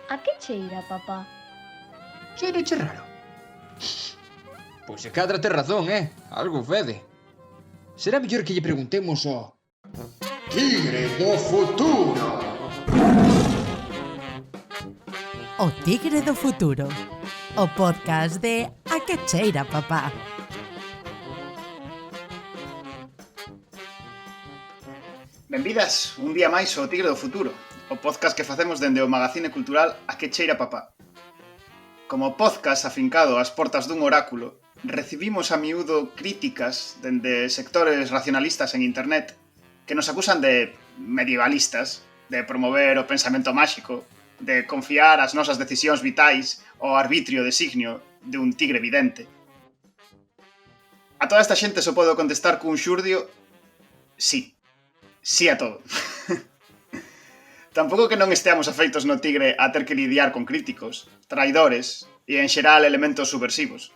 A que cheira, papá? Cheirache raro. Pois se cadra tes razón, algo fede. Será mellor que lle preguntemos ao Tigre do Futuro. O Tigre do Futuro, o podcast de A que cheira, papá. Benvidas un día máis ao Tigre do Futuro, o podcast que facemos dende o magazine cultural A que cheira, papá. Como podcast afincado ás portas dun oráculo, recibimos a miúdo críticas dende sectores racionalistas en internet que nos acusan de medievalistas, de promover o pensamento máxico, de confiar as nosas decisións vitais ao arbitrio designio de un tigre vidente. A toda esta xente só podo contestar cun xurdio sí. Sí a todo. Tampouco que non esteamos afeitos no Tigre a ter que lidiar con críticos, traidores e, en xeral, elementos subversivos.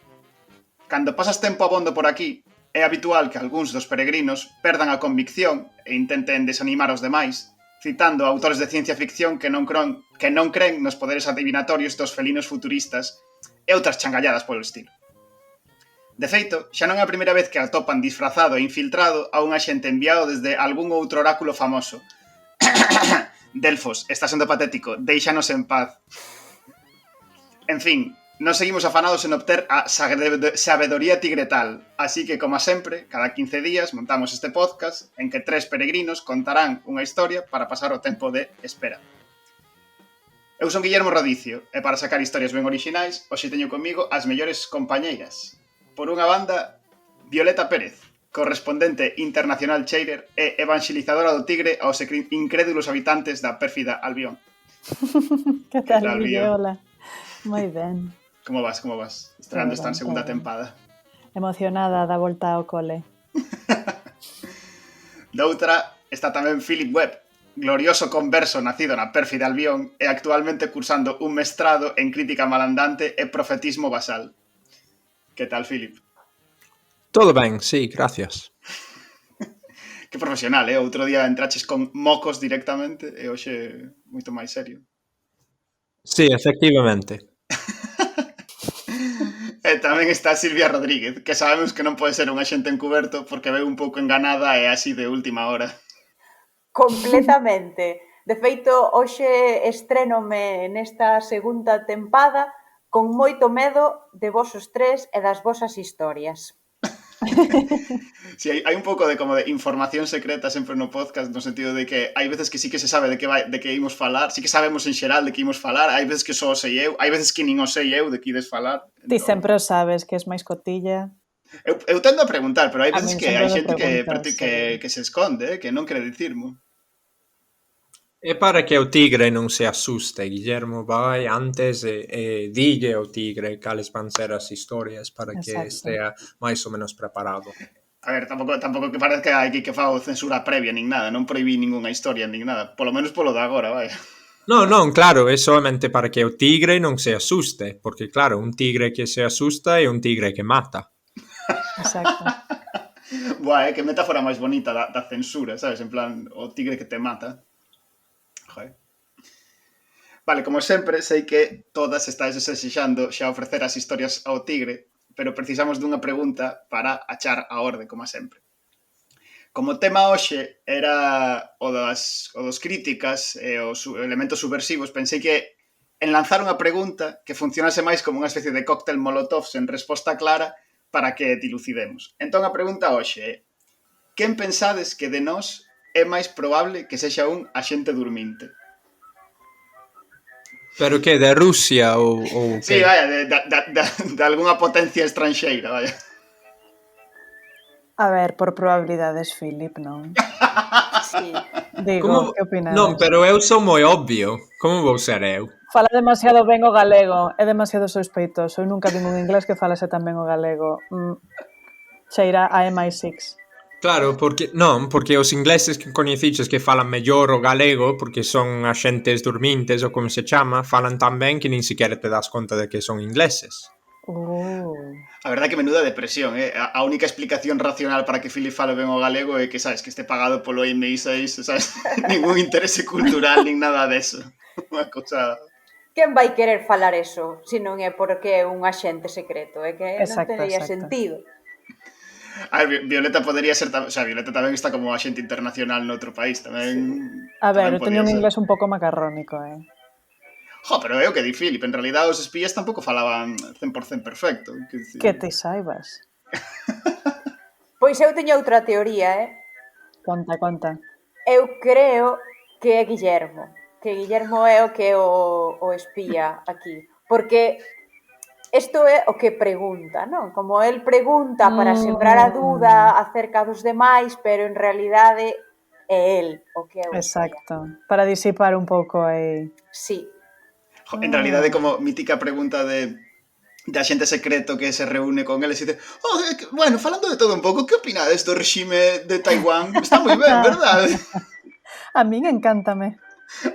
Cando pasas tempo abondo por aquí, é habitual que algúns dos peregrinos perdan a convicción e intenten desanimar os demais, citando autores de ciencia ficción que non creen nos poderes adivinatorios dos felinos futuristas e outras changalladas polo estilo. De feito, xa non é a primeira vez que atopan disfrazado e infiltrado a un axente enviado desde algún outro oráculo famoso. Delfos, está sendo patético, déixanos en paz. En fin, nos seguimos afanados en obter a sabedoría tigretal, así que, como sempre, cada 15 días montamos este podcast en que 3 peregrinos contarán unha historia para pasar o tempo de espera. Eu son Guillermo Rodicio, e para sacar historias ben orixinais, hoxe teño comigo as mellores compañeiras. Por unha banda, Violeta Pérez, correspondente internacional cheirer e evangelizadora do Tigre aos incrédulos habitantes da pérfida Albión. Que tal, Guille? Hola. Moi ben. Como vas? Estrenando esta segunda tempada. Emocionada da volta ao cole. Doutra está tamén Philip Webb, glorioso converso nacido na pérfida Albión e actualmente cursando un mestrado en crítica malandante e profetismo basal. Que tal, Philip? Todo ben, sí, gracias. Que profesional, Outro día entraches con mocos directamente e hoxe moito máis serio. Sí, efectivamente. E tamén está Silvia Rodríguez, que sabemos que non pode ser unha xente encuberto porque veu un pouco enganada e así de última hora. Completamente. De feito, hoxe estrénome nesta segunda tempada con moito medo de vosos tres e das vosas historias. Sí, hai un pouco de como de información secreta sempre no podcast, no sentido de que hai veces que sí que se sabe de que imos falar, sí que sabemos en xeral de que imos falar, hai veces que só o sei eu, hai veces que nin o sei eu de que ides falar. Ti sempre o sabes, que és máis cotilla. Eu tendo a preguntar, pero hai veces que hai xente sí. que se esconde, que non quere dicirmo. É para que o tigre non se asuste, Guillermo, vai antes e dille ao tigre cales van ser as historias para que estea máis ou menos preparado. A ver, tampouco que parezca que fago censura previa nin nada, non prohibí ningunha historia nin nada, polo menos polo de agora, vai. Non, claro, é solamente para que o tigre non se asuste, porque claro, un tigre que se asusta é un tigre que mata. Exacto. Buah, que metáfora máis bonita da censura, sabes? En plan, o tigre que te mata. Joder. Vale, como sempre, sei que todas estáis desexando xa ofrecer as historias ao tigre, pero precisamos dunha pregunta para achar a orde, como sempre. Como tema hoxe era o dos críticas e os elementos subversivos, pensei que en lanzar unha pregunta que funcionase máis como unha especie de cóctel molotov sen resposta clara para que dilucidemos. Entón a pregunta hoxe é: quen pensades que de nós é máis probable que sexa un axente durminte? Pero que, de Rusia ou sí, que? Vaya, de algunha potencia estranxeira, vaya. A ver, por probabilidades, Philip, non? Sí. Digo, que opinas? Non, pero eu sou moi obvio. Como vou ser eu? Fala demasiado ben o galego, é demasiado sospeitoso. Eu nunca vi un inglés que falase tan ben o galego. Cheira a MI6. Claro, porque os ingleses que coñeciches que falan mellor o galego, porque son axentes dormintes ou como se chama, falan tan ben que nin siquiera te das conta de que son ingleses. A verdade é que menuda depresión, A única explicación racional para que Philip fale ben o galego é que, sabes, que este pagado polo MI6, sabes, ningún interese cultural nin nada deso. Unha cousa Quen vai querer falar eso se non é porque é un axente secreto? É que non teria sentido. A ver, Violeta podería ser... O sea, Violeta tamén está como axente internacional noutro país. Tamén... A ver, eu tamén teño un podía ser. inglés un pouco macarrónico, Jo, pero é o que di Philip. En realidad os espías tampouco falaban 100% perfecto. Que te saibas. Pois eu teño outra teoría, Conta. Eu creo que é Guillermo. Que Guillermo é o que é o espía aquí. Porque isto é o que pregunta, non? Como el pregunta para sembrar a dúda acerca dos demais, pero en realidade é el o que é o espía. Exacto. Para disipar un pouco aí. Sí. En realidade, como mítica pregunta de axente secreto que se reúne con eles e dice bueno, falando de todo un pouco, que opinades do regime de Taiwán? Está moi ben, verdade? A min encántame.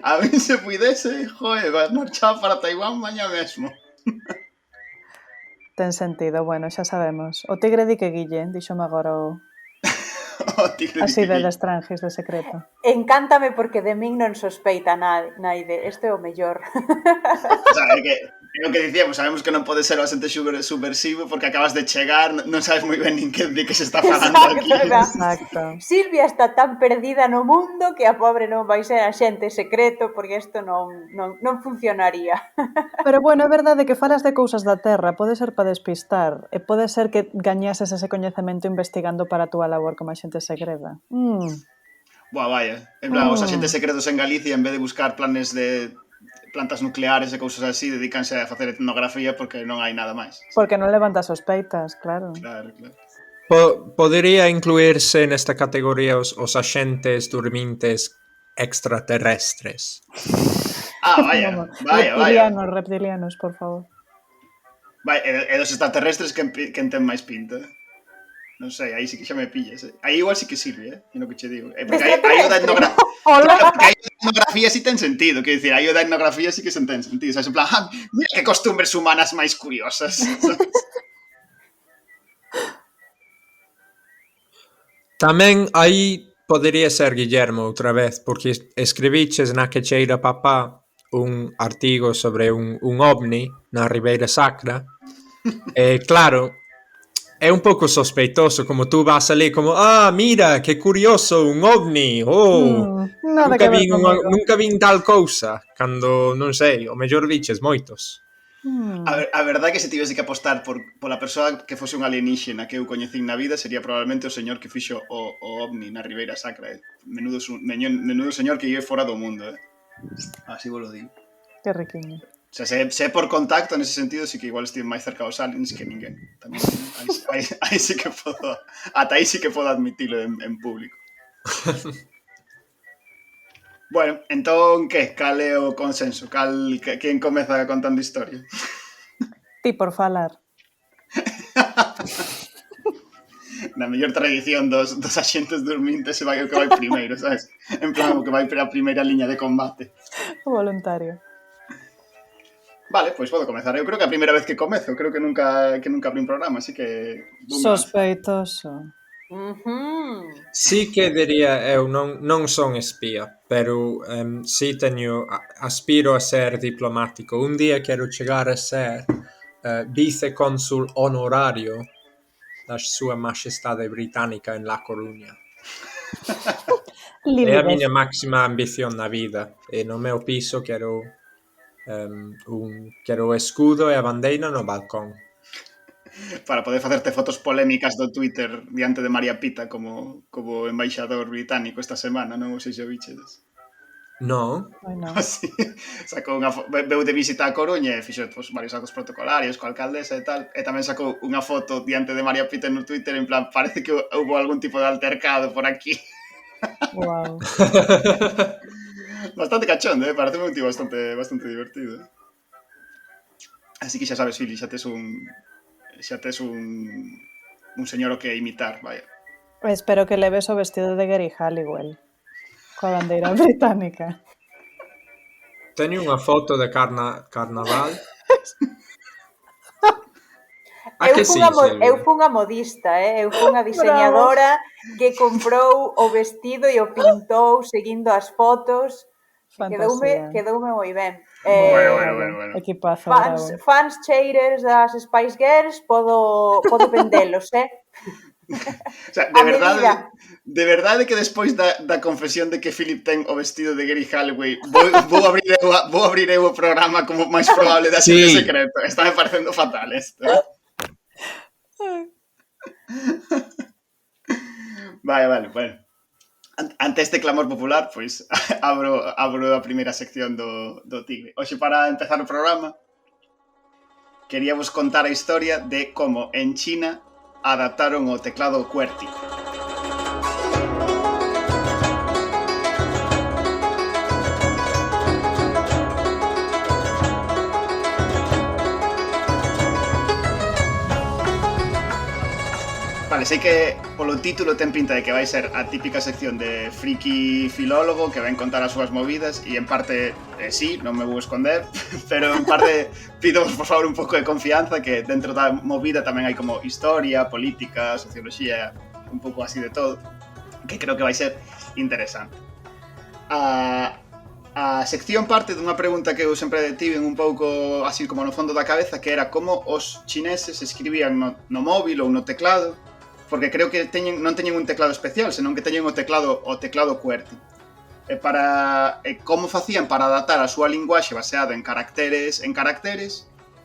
A mí se puidese, vas marchar para Taiwán mañá mesmo. Ten sentido, bueno, xa sabemos. O tigre di que Guille, dixome agora o... Así de estranges de secreto. Encántame porque de min non sospeita naide. Este é o mellor. O sea, é o que dicíamos, sabemos que non pode ser o axente subversivo porque acabas de chegar, non sabes moi ben nin que se está falando aquí. Exacto. Silvia está tan perdida no mundo que a pobre non vai ser axente secreto porque isto non funcionaría. Pero bueno, é verdade que falas de cousas da Terra, pode ser para despistar, e pode ser que gañases ese coñecemento investigando para a túa labor como axente secreta. Buah, vaya. En plan, os axentes secretos en Galicia, en vez de buscar planes de plantas nucleares e cousas así, dedícanse a facer etnografía porque non hai nada máis. Porque non levanta sospeitas, claro. Claro. Podería incluirse nesta categoría os axentes dormintes extraterrestres. Vaya. Reptilianos, por favor. Vai, e dos extraterrestres quen ten máis pinta? Non sei, aí sí que xa me pillas. Aí igual sí que sirve, é no que che digo. Porque aí o da etnografía... Porque aí o da etnografía sí ten sentido. Quero dicir, aí o da etnografía sí que ten sentido. O sea, en plan, mira que costumbres humanas máis curiosas. Tamén aí podería ser Guillermo outra vez, porque escribiches na que cheira papá un artigo sobre un ovni na Ribeira Sacra. E claro... É un pouco sospeitoso, como tú vas ali como, mira, que curioso, un ovni, nunca vin tal cousa, cando, non sei, o mellor diches moitos. A verdade que se tivese que apostar pola persoa que fose un alienígena que eu coñecín na vida sería probablemente o señor que fixo o ovni na Ribeira Sacra. Menudo señor que vive fora do mundo, así vos lo digo. Que riquiño. O sea, se é por contacto, nese sentido, sí que igual estive máis cerca dos aliens que ninguén. Tamén, aí sí que podo... Ata aí sí que podo admitilo en público. Bueno, entón, que? Cal é o consenso? Quen comeza contando historia? Ti por falar. Na mellor tradición dos axentes dormintes se vai o que vai primeiro, sabes? En plan, o que vai para a primeira liña de combate. O voluntario. Vale, pois podo comezar. Eu creo que é a primeira vez que comezo. Creo que nunca abrí un programa, así que... Sospeitoso. Sí que diría eu, non son espía, pero sí aspiro a ser diplomático. Un día quero chegar a ser vicecónsul honorario da súa majestade británica en La Coruña. É a miña máxima ambición na vida. E no meu piso quero o escudo e a bandeira no balcón. Para poder facerte fotos polémicas do Twitter diante de María Pita como embaixador británico esta semana, non sei se o bichedes. Non. Así, sacou veu de visita a Coruña e fixo varios actos protocolarios coa alcaldesa e tal, e tamén sacou unha foto diante de María Pita no Twitter en plan, parece que houve algún tipo de altercado por aquí. Wow. Bastante cachondo, parece un tío bastante divertido. Así que xa sabes, Fili, xa tes un señor o que imitar, vaya. Espero que leves o vestido de Gary Halliwell coa bandeira británica. Teño unha foto de carnaval. Eu fun a modista, eu fun a diseñadora que comprou o vestido e o pintou seguindo as fotos. Fantasía. Quedoume moi ben. Bueno. Equipazo, bravo. Fans cheiros das Spice Girls, podo vendelos, O sea, A medida. de verdade que despois da confesión de que Philip ten o vestido de Gary Halliway, vou abrir eu o programa como máis probable de Axente Sí. Secreto. Está me parecendo fatal isto. Vale, bueno. Ante este clamor popular, pois abro a primeira sección do Tigre. Hoxe, para empezar o programa, queríamos contar a historia de como en China adaptaron o teclado QWERTY. Vale, sei que polo título ten pinta de que vai ser a típica sección de friki filólogo que ven contar as súas movidas e en parte, sí, non me vou esconder, pero en parte pido, por favor, un pouco de confianza que dentro da movida tamén hai como historia, política, socioloxía, un pouco así de todo, que creo que vai ser interesante. A sección parte dunha pregunta que eu sempre tiven un pouco así como no fondo da cabeza, que era como os chineses escribían no móvil ou no teclado, porque creo que non teñen un teclado especial, senón que teñen o teclado QWERTY. Como facían para adaptar a súa linguaxe baseada en caracteres,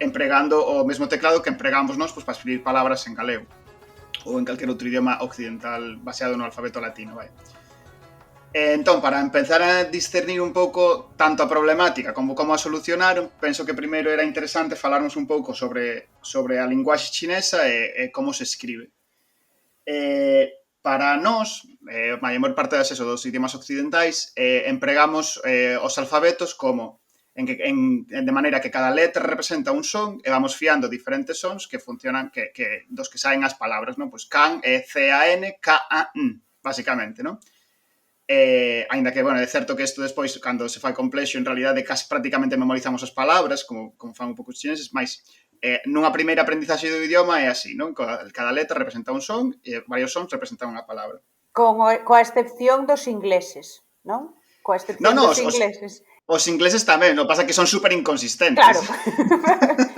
empregando o mesmo teclado que empregamos nós para escribir palabras en galego ou en calquer outro idioma occidental baseado no alfabeto latino, vai. Entón, para empezar a discernir un pouco tanto a problemática como a solucionaron, penso que primeiro era interesante falarnos un pouco sobre a linguaxe chinesa e como se escribe. Para nós, a maior parte dos idiomas occidentais, empregamos os alfabetos como de maneira que cada letra representa un son e vamos fiando diferentes sons que funcionan, que dos que saen as palabras, non? Pois can é C-A-N, K-A-N, basicamente, non? Ainda que, bueno, é certo que isto despois, cando se fai complexo, en realidade casi prácticamente memorizamos as palabras, como fan un pouco os chineses, mas nunha primeira aprendizaxe do idioma é así, non? Cada letra representa un son e varios sons representan unha palabra. Coa excepción dos ingleses, non? Coa excepción dos ingleses. Os ingleses tamén, o pasa que son super inconsistentes. Claro,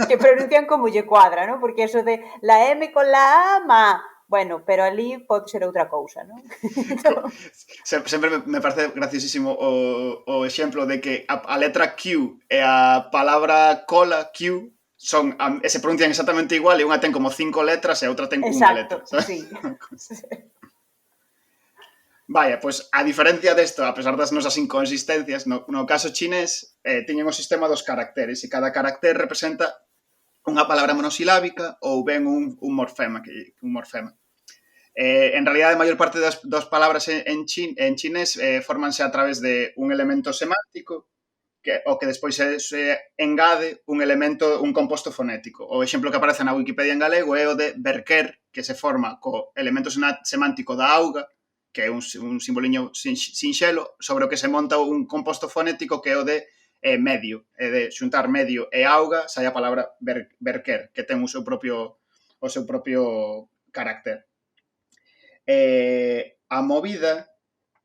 que pronuncian como lle cuadra, non? Porque eso de la M con la A, ma... Bueno, pero ali pode ser outra cousa, non? Sempre me parece graciosísimo o exemplo de que a letra Q e a palabra cola, Q, se pronuncian exactamente igual e unha ten como 5 letras e a outra ten unha letra. Exacto, sí. Vaya, pois a diferencia desto, a pesar das nosas inconsistencias, no caso chinés, teñen o sistema dos caracteres e cada caracter representa unha palabra monosilábica ou ben un morfema. En realidade, a maior parte das palabras en chinés fórmanse a través de un elemento semántico o que despois se engade un composto fonético. O exemplo que aparece na Wikipedia en galego é o de berquer, que se forma co elemento semántico da auga, que é un simboliño sinxelo, sobre o que se monta un composto fonético que é o de medio, de xuntar medio e auga, sai a palabra berquer, que ten o seu propio carácter. A movida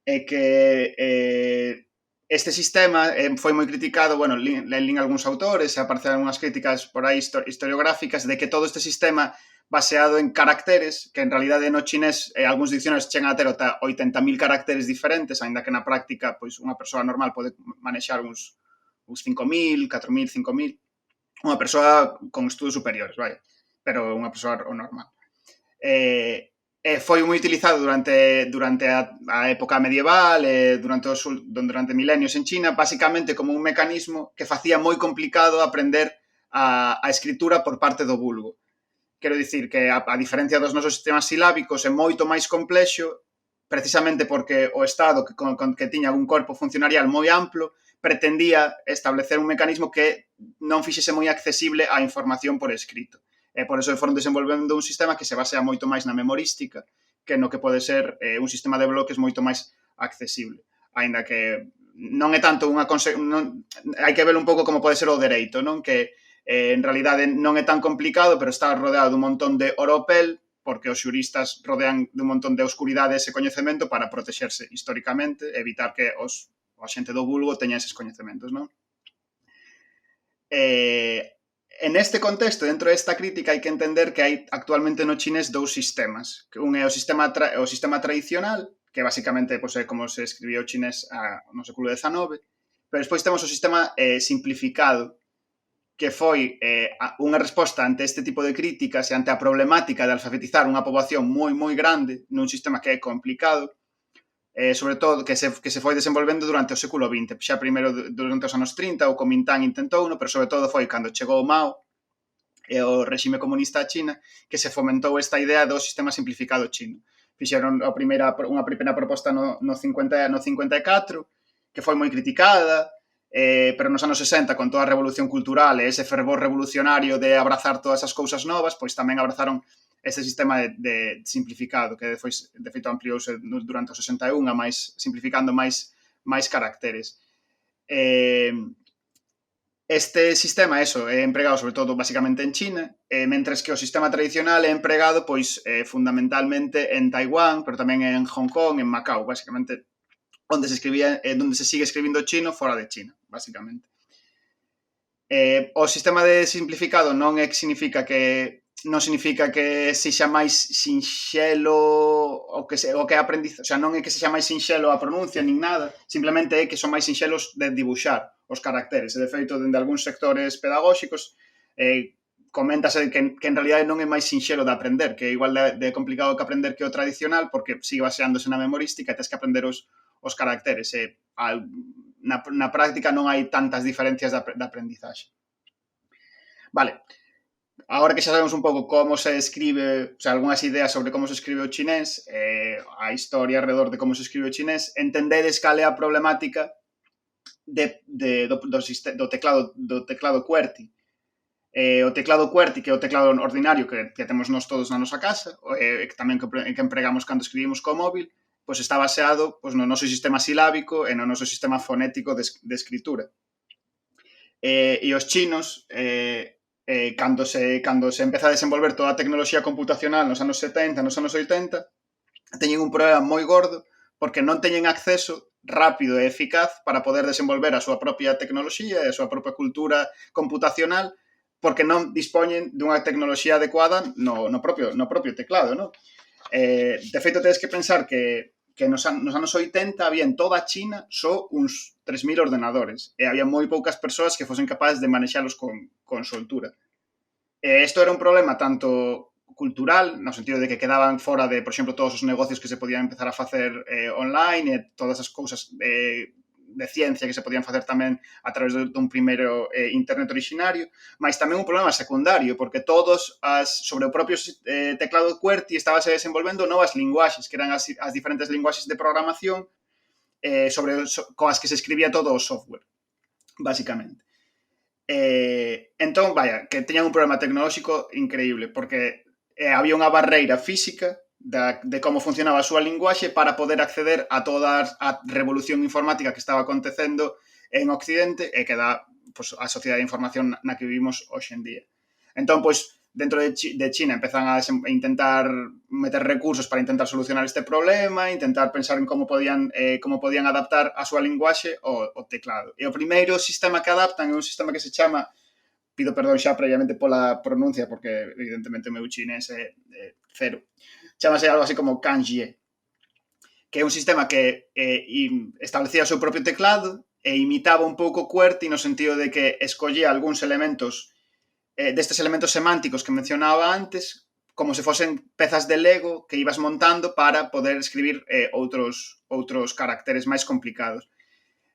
é que este sistema foi moi criticado, bueno, lín algúns autores, apareceron unhas críticas por aí historiográficas de que todo este sistema baseado en caracteres, que en realidade no chinés algúns dicionarios chegan a ter ata 80.000 caracteres diferentes, aínda que na práctica pois unha persoa normal pode manexar uns 5.000, 4.000, 5.000, unha persoa con estudos superiores, vai, pero unha persoa normal. Foi moi utilizado durante a época medieval, durante milenios en China, basicamente como un mecanismo que facía moi complicado aprender a escritura por parte do vulgo. Quero dicir que, a diferencia dos nosos sistemas silábicos, é moito máis complexo, precisamente porque o Estado, que tiña un corpo funcionarial moi amplo, pretendía establecer un mecanismo que non fixese moi accesible a información por escrito. E por eso foron desenvolvendo un sistema que se basea moito máis na memorística que no que pode ser un sistema de bloques moito máis accesible. Aínda que non é tanto hai que ver un pouco como pode ser o dereito, non? Que en realidade non é tan complicado, pero está rodeado dun montón de oropel, porque os xuristas rodean dun montón de oscuridade ese coñecemento para protexerse históricamente, evitar que os a xente do vulgo teña eses coñecementos, non? En este contexto, dentro desta crítica, hai que entender que hai actualmente no chinés dous sistemas. Un é o sistema tradicional, que basicamente é como se escribía o chinés no século XIX, pero despois temos o sistema simplificado, que foi unha resposta ante este tipo de críticas e ante a problemática de alfabetizar unha poboación moi, moi grande nun sistema que é complicado, sobre todo que se foi desenvolvendo durante o século XX. Xa primeiro durante os anos 30 o Kuomintang intentouno, pero sobre todo foi cando chegou Mao e o regime comunista a China que se fomentou esta idea do sistema simplificado chino. Fixeron unha primeira proposta no 54, que foi moi criticada, pero nos anos 60, con toda a revolución cultural e ese fervor revolucionario de abrazar todas as cousas novas, pois tamén abrazaron este sistema de simplificado, que de feito ampliouse durante o 61, simplificando máis caracteres. Este sistema, é empregado sobre todo basicamente en China, mentres que o sistema tradicional é empregado pois fundamentalmente en Taiwán, pero tamén en Hong Kong, en Macao, basicamente onde se sigue escribindo chino fora de China, basicamente. O sistema de simplificado non significa que sexa máis sinxelo o que é aprendizaje, o sea, non é que sexa máis sinxelo a pronuncia nin nada, simplemente é que son máis sinxelos de dibuixar os caracteres. E de feito, dende algúns sectores pedagóxicos coméntase que en realidad non é máis sinxelo de aprender, que é igual de complicado que aprender que o tradicional, porque sigue baseándose na memorística e tens que aprender os caracteres. Na práctica non hai tantas diferencias de aprendizaxe. Vale. Agora que xa sabemos un pouco como se escribe, o sea, algunhas ideas sobre como se escribe o chinés, a historia alrededor de como se escribe o chinés, entendedes cal é a problemática do teclado QWERTY. O teclado QWERTY, que é o teclado ordinario que temos nós todos na nosa casa, que tamén que empregamos cando escribimos co móvil, pois está baseado no noso sistema silábico e no noso sistema fonético de escritura. E os chinos, cando se empeza a desenvolver toda a tecnoloxía computacional nos anos 70, nos anos 80, teñen un problema moi gordo porque non teñen acceso rápido e eficaz para poder desenvolver a súa propia tecnoloxía e a súa propia cultura computacional porque non dispoñen dunha tecnoloxía adecuada no propio teclado, non? De feito, tedes que pensar que nos anos 80 había en toda China só uns 3.000 ordenadores e había moi poucas persoas que fosen capaces de manexalos con soltura. Isto era un problema tanto cultural, no sentido de que quedaban fora de, por exemplo, todos os negocios que se podían empezar a facer online e todas as cousas de ciencia que se podían facer tamén a través dun primeiro internet originario, mas tamén un problema secundario, porque sobre o propio teclado QWERTY estábase desenvolvendo novas linguaxes, que eran as diferentes linguaxes de programación coas que se escribía todo o software, basicamente. Entón, que teñan un problema tecnolóxico increíble, porque había unha barreira física de como funcionaba a súa linguaxe para poder acceder a toda a revolución informática que estaba acontecendo en Occidente e que dá a sociedade de información na que vivimos hoxe en día. Entón, dentro de China empezan a intentar meter recursos para intentar solucionar este problema, intentar pensar en como podían adaptar a súa linguaxe ao teclado. E o primeiro sistema que adaptan é un sistema que se chama, pido perdón xa previamente pola pronuncia, porque evidentemente o meu chinés é cero, chamase algo así como Kanjie, que é un sistema que establecía o seu propio teclado e imitaba un pouco QWERTY no sentido de que escollía algúns elementos destes elementos semánticos que mencionaba antes, como se fosen pezas de Lego que ibas montando para poder escribir outros caracteres máis complicados.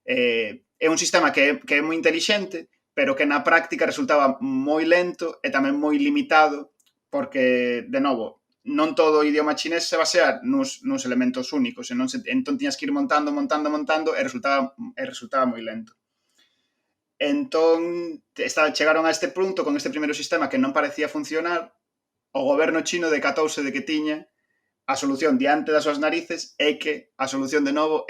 É un sistema que é moi intelixente, pero que na práctica resultaba moi lento e tamén moi limitado, porque, de novo, non todo o idioma chinés se basea nos elementos únicos, entón tiñas que ir montando e resultaba moi lento. Entón, chegaron a este punto con este primeiro sistema que non parecía funcionar, o goberno chino decatouse de que tiña a solución diante das súas narices e que a solución, de novo,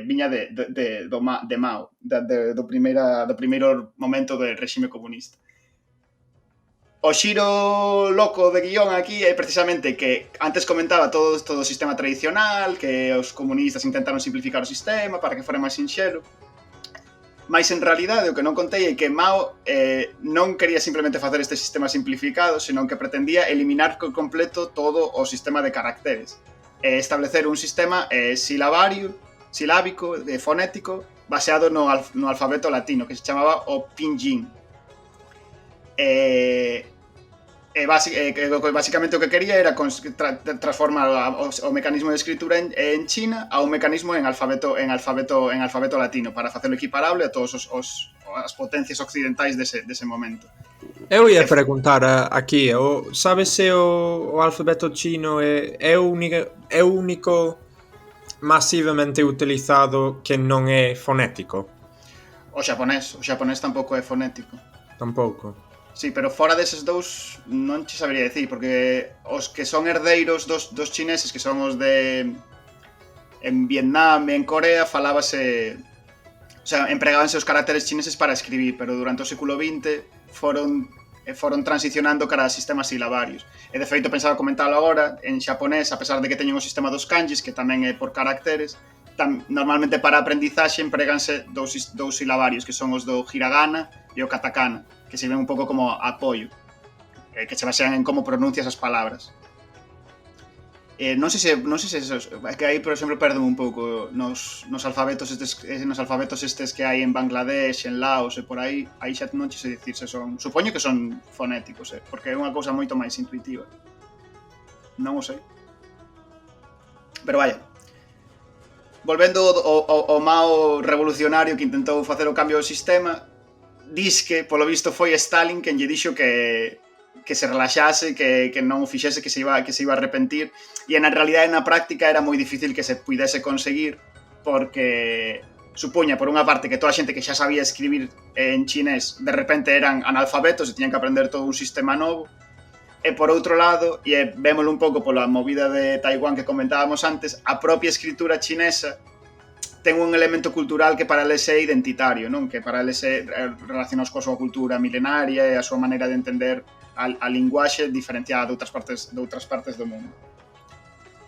viña de Mao, do primeiro momento do regime comunista. O xiro loco de guión aquí é precisamente que antes comentaba todo o sistema tradicional, que os comunistas intentaron simplificar o sistema para que fora máis sinxelo. Mais en realidade o que non contei é que Mao non quería simplemente facer este sistema simplificado, senón que pretendía eliminar por completo todo o sistema de caracteres. Establecer un sistema silábico, fonético, baseado no alfabeto latino, que se chamaba o Pinyin. Basicamente o que quería era transformar o mecanismo de escritura en China a un mecanismo en alfabeto latino para facelo equiparable a todas as potencias occidentais dese momento. Eu ia preguntar aquí, sabes se o alfabeto chino é o único masivamente utilizado que non é fonético? O xaponés tampouco é fonético. Tampouco. Sí, pero fora deses dous non che sabería decir, porque os que son herdeiros dos chineses, que son os de en Vietnam e en Corea, falábase, o sea, empregábanse os caracteres chineses para escribir, pero durante o século XX foron transicionando cara a sistemas silabarios. E de feito, pensaba comentarlo agora, en xaponés, a pesar de que teñen o sistema dos kanjis, que tamén é por caracteres, normalmente para aprendizaxe empreganse dous silabarios, que son os do hiragana e o katakana, que sirven un pouco como apoio, que se basean en como pronuncias as palabras. Non sei se é que aí, por exemplo, perdome un pouco nos alfabetos estes que hai en Bangladesh, en Laos e por aí xa non sei dicir se son, supoño que son fonéticos, porque é unha cousa moito máis intuitiva. Non o sei. Pero vaya, volvendo ao Mao revolucionario que intentou facer o cambio do sistema, dis que, polo visto, foi Stalin quen lle dixo que se relaxase, que non o fixese, que se iba a arrepentir, e na realidade, na práctica, era moi difícil que se pudese conseguir, porque supoña, por unha parte, que toda a xente que xa sabía escribir en chinés, de repente eran analfabetos e tiñan que aprender todo un sistema novo, e por outro lado, e vémolo un pouco pola movida de Taiwán que comentábamos antes, a propia escritura chinesa ten un elemento cultural que para eles é identitario, non? Que para eles é relacionados coa súa cultura milenaria e a súa maneira de entender a linguaxe diferenciada de outras partes do mundo.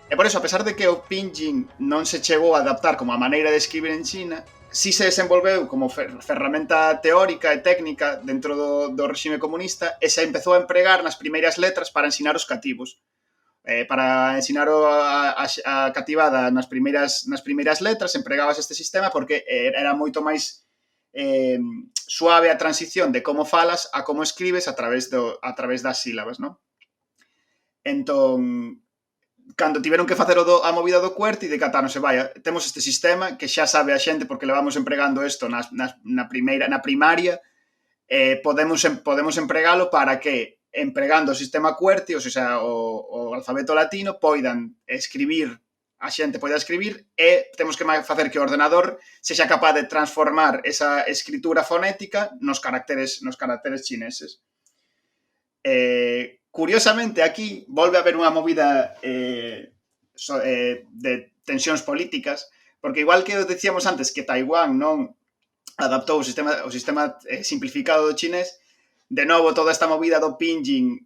E por eso, a pesar de que o Pinyin non se chegou a adaptar como a maneira de escribir en China, si se desenvolveu como ferramenta teórica e técnica dentro do regime comunista e se empezou a empregar nas primeiras letras para ensinar os cativos. Para ensinar a cativada nas primeiras letras empregábase este sistema porque era moito máis suave a transición de como falas a como escribes a través das sílabas, non? Entón, cando tiveron que facer a movida do QWERTY, decatáronse, vaya, temos este sistema que xa sabe a xente porque levamos empregando isto na primaria, podemos empregalo para que empregando o sistema QWERTY, ou sea, o alfabeto latino, poidan escribir, a xente poida escribir, e temos que facer que o ordenador sexa capaz de transformar esa escritura fonética nos caracteres chineses. Curiosamente, aquí volve a haber unha movida de tensións políticas, porque igual que dicíamos antes que Taiwán non adaptou o sistema simplificado do chinés, de novo, toda esta movida do Pinyin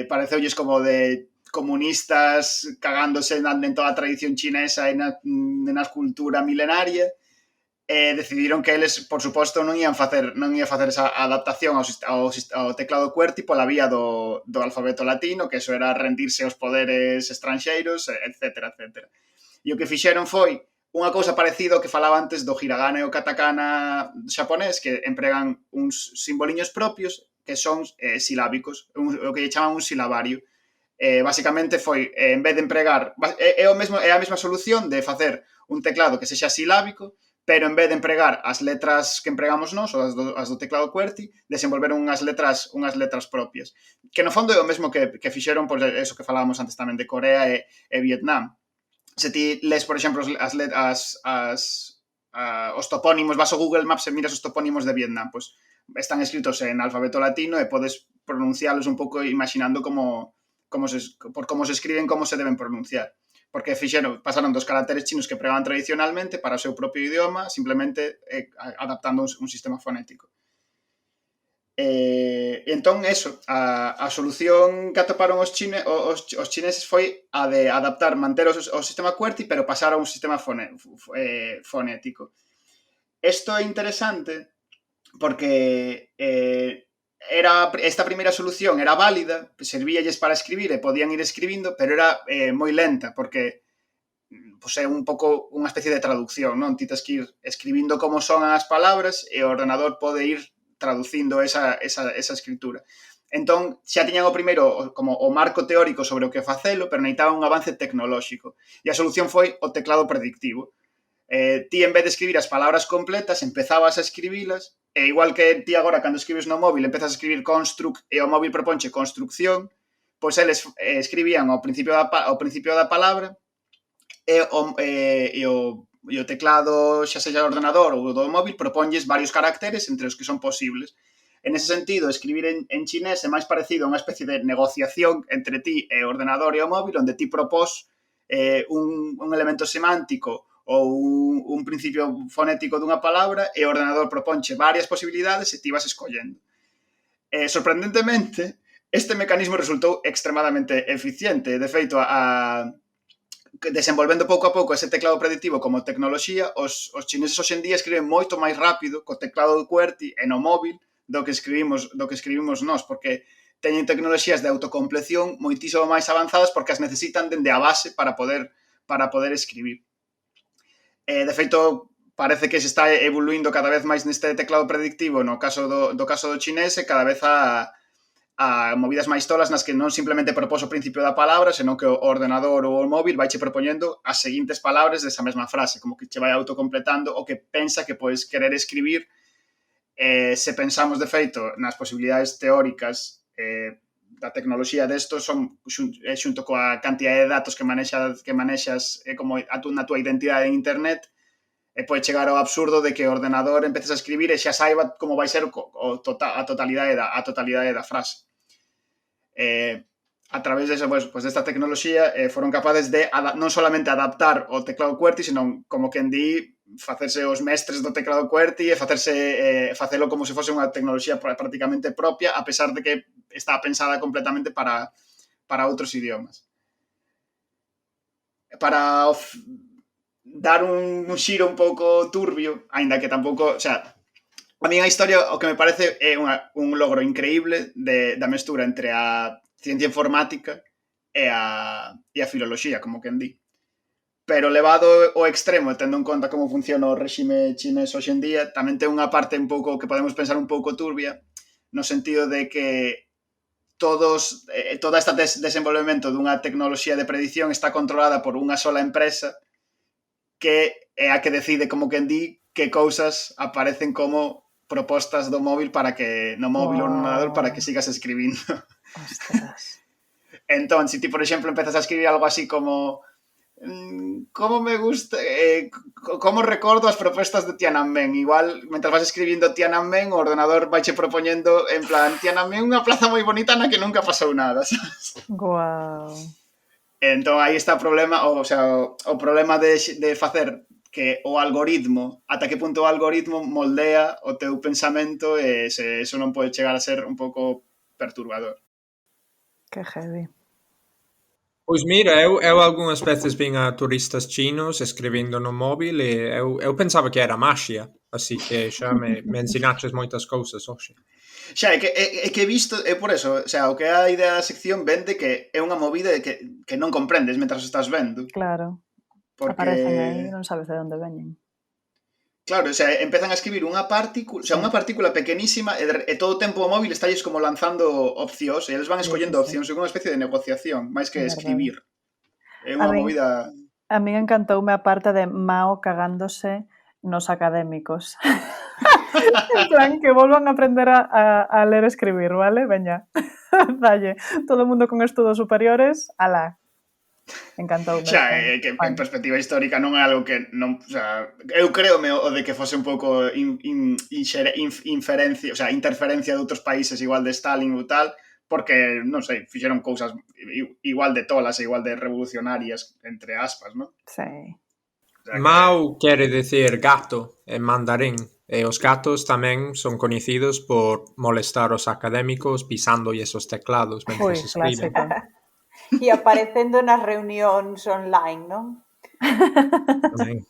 pareceulles como de comunistas cagándose en toda a tradición chinesa e na cultura milenaria, decidiron que eles, por suposto, non ia facer esa adaptación ao teclado QWERTY pola vía do alfabeto latino, que eso era rendirse aos poderes estranxeiros, etc. E o que fixeron foi unha cousa parecida ao que falaba antes do hiragana e o katakana xaponés, que empregan uns simboliños propios que son silábicos, o que lle chaman un silabario. Basicamente foi, en vez de empregar, é a mesma solución de facer un teclado que sexa silábico, pero en vez de empregar as letras que empregamos nós, ou as do teclado QWERTY, desenvolveron unhas letras propias. Que no fondo é o mesmo que fixeron, por eso que falábamos antes tamén de Corea e Vietnam. Se ti les, por exemplo, os topónimos, vas ao Google Maps e miras os topónimos de Vietnam, pois están escritos en alfabeto latino e podes pronuncialos un pouco imaginando por como se escriben, como se deben pronunciar. Porque pasaron dos caracteres chinos que empregaban tradicionalmente para o seu propio idioma, simplemente adaptando un sistema fonético. Entón, eso, a solución que atoparon os chineses foi a de adaptar, manter o sistema QWERTY, pero pasar a un sistema fonético. Isto é interesante porque esta primeira solución era válida, servíalles para escribir e podían ir escribindo, pero era moi lenta, porque pues, é un pouco unha especie de traducción, non? Ti tes que ir escribindo como son as palabras e o ordenador pode ir traducindo esa escritura. Entón, xa tiñan o primeiro como o marco teórico sobre o que facelo, pero necesitaban un avance tecnolóxico. E a solución foi o teclado predictivo. Ti, en vez de escribir as palabras completas, empezabas a escribilas, e igual que ti agora, cando escribes no móvil, empezas a escribir construct e o móvil proponche construcción, pois eles escribían ao principio da palabra e o teclado, xa seja o ordenador ou do móvil, proponlles varios caracteres entre os que son posibles. En ese sentido, escribir en chinés é máis parecido a unha especie de negociación entre ti e o ordenador e o móvil, onde ti propós un elemento semántico ou un principio fonético dunha palabra e o ordenador proponche varias posibilidades e ti vas escollendo. Sorprendentemente, este mecanismo resultou extremadamente eficiente. De feito, desenvolvendo pouco a pouco ese teclado predictivo como tecnoloxía, os chineses hoxe en día escriben moito máis rápido co teclado do QWERTY e no móvil do que escribimos nós, porque teñen tecnoloxías de autocompleción moitísimo máis avanzadas porque as necesitan dende a base para poder escribir. De feito, parece que se está evoluindo cada vez máis neste teclado predictivo no caso do chinés e cada vez a movidas máis tolas nas que non simplemente propós o principio da palabra, senón que o ordenador ou o móvil vaiche propoñendo as seguintes palabras desa mesma frase, como que che vai autocompletando o que pensa que podes querer escribir. Se pensamos, de feito, nas posibilidades teóricas da tecnoloxía desto, son xunto coa cantidad de datos que manexas como na túa identidade en internet, pode chegar ao absurdo de que o ordenador empeces a escribir e xa saiba como vai ser a totalidade da frase. A través desta tecnoloxía foron capaces de non solamente adaptar o teclado QWERTY, senón, como quen di, facerse os mestres do teclado QWERTY e facelo como se fose unha tecnoloxía prácticamente propia, a pesar de que está pensada completamente para outros idiomas. Para dar un xiro un pouco turbio, aínda que tampouco, o sea, a mí a historia o que me parece é un logro increíble da mestura entre a ciencia informática e a filoloxía, como quen di. Pero levado ao extremo, tendo en conta como funciona o réxime chinés hoxe en día, tamén ten unha parte un pouco que podemos pensar un pouco turbia, no sentido de que todo este desenvolvemento dunha tecnoloxía de predicción está controlada por unha sola empresa que é a que decide, como quen di, que cousas aparecen como propostas do móvil para que no móvil ou no ordenador para que sigas escribindo. Ostras. Entón, se ti, por exemplo, empezas a escribir algo así como como me gusta como recordo as propostas de Tiananmen, igual, mentras vas escribindo Tiananmen, o ordenador vaiche propoñendo en plan, Tiananmen é unha plaza moi bonita na que nunca pasou nada, sabes? Guau. Entón, aí está o problema, o problema de facer que o algoritmo, ata que punto o algoritmo moldea o teu pensamento e eso non pode chegar a ser un pouco perturbador. Que heavy. Pois mira, eu algunhas veces vin a turistas chinos escribindo no móvil e eu pensaba que era maxia, así que xa me ensinaches moitas cousas hoxe. Xa, é que he visto, é por eso, o sea, o que é a idea da sección vende que é unha movida que non comprendes mentras estás vendo. Claro. Porque Aparecen aí, non sabes de onde veñen. Claro, o sea, empezan a escribir unha partícula, o sea, unha partícula pequenísima e todo o tempo o móvil estalles como lanzando opcións e eles van escollendo opcións, é unha especie de negociación, máis que escribir. É unha movida... A min encantoume a parte de Mao cagándose nos académicos. En plan, que volvan a aprender a ler e escribir, vale? Veña, dalle. Todo o mundo con estudos superiores, alá. Encantoume. Xa, que en perspectiva histórica non é algo que non, o sea, eu creome o de que fose un pouco interferencia de outros países igual de Stalin ou tal, porque, non sei, fixeron cousas igual de tolas e igual de revolucionarias, entre aspas, non? Sí. Mao quere decir gato en mandarín. E os gatos tamén son coñecidos por molestar os académicos pisándolle esos teclados mentre Ui, escriben. clásico. E aparecendo nas reunións online, non? Tamén.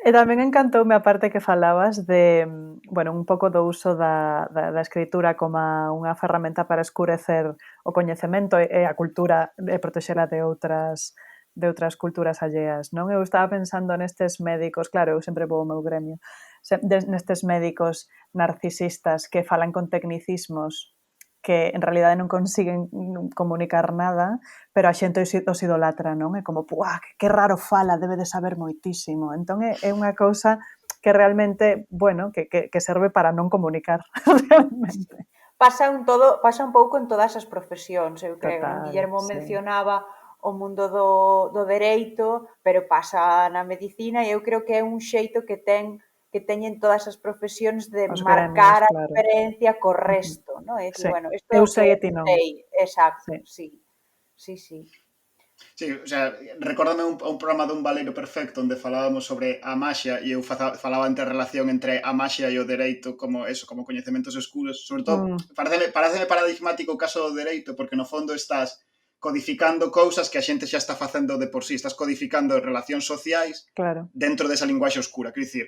E tamén encantoume a parte que falabas de, bueno, un pouco do uso da escritura como unha ferramenta para escurecer o coñecemento e a cultura e protexela de outras culturas alleas, non? Eu estaba pensando nestes médicos, claro, eu sempre vou ao meu gremio, nestes médicos narcisistas que falan con tecnicismos que en realidade non consiguen comunicar nada, pero a xente os idolatra, non? É como, puá, que raro fala, debe de saber moitísimo. Entón é unha cousa que realmente, bueno, que serve para non comunicar realmente. Pasa un pouco en todas as profesións, eu creo, non? Total, Guillermo sí. mencionaba o mundo do dereito, pero pasa na medicina e eu creo que é un xeito que teñen todas as profesións de Os gremios, marcar a claro. diferencia co resto, non? É dicir, Sí. bueno, isto é Eu o sei que e ti non. sei, exacto, Sí. sí. Sí, sí. Sí, o sea, recórdame un programa dun Valeiro Perfecto onde falábamos sobre a maxia e eu falaba entre a relación entre a maxia e o dereito como eso, como coñecementos escuros. Sobre todo, pareceme paradigmático o caso do dereito porque no fondo estás codificando cousas que a xente xa está facendo de por sí. Estás codificando relacións sociais Claro. dentro desa linguaxe oscura. Quer dicir,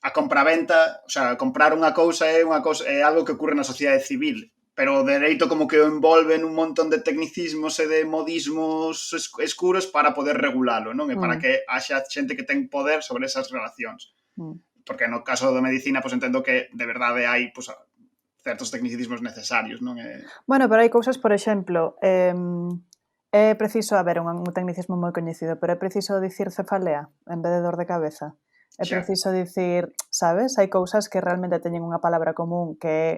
a compraventa, o sea, comprar unha cousa é algo que ocorre na sociedade civil, pero o dereito como que o envolve nun montón de tecnicismos e de modismos escuros para poder regulalo, non? E para que haxa xente que ten poder sobre esas relacións. Porque no caso da medicina, pues entendo que de verdade hai pues, certos tecnicismos necesarios, non? Bueno, pero hai cousas, por exemplo, é preciso, a ver, un tecnicismo moi coñecido, pero é preciso dicir cefalea en vez de dor de cabeza. É preciso dicir, sabes? Hai cousas que realmente teñen unha palabra común que é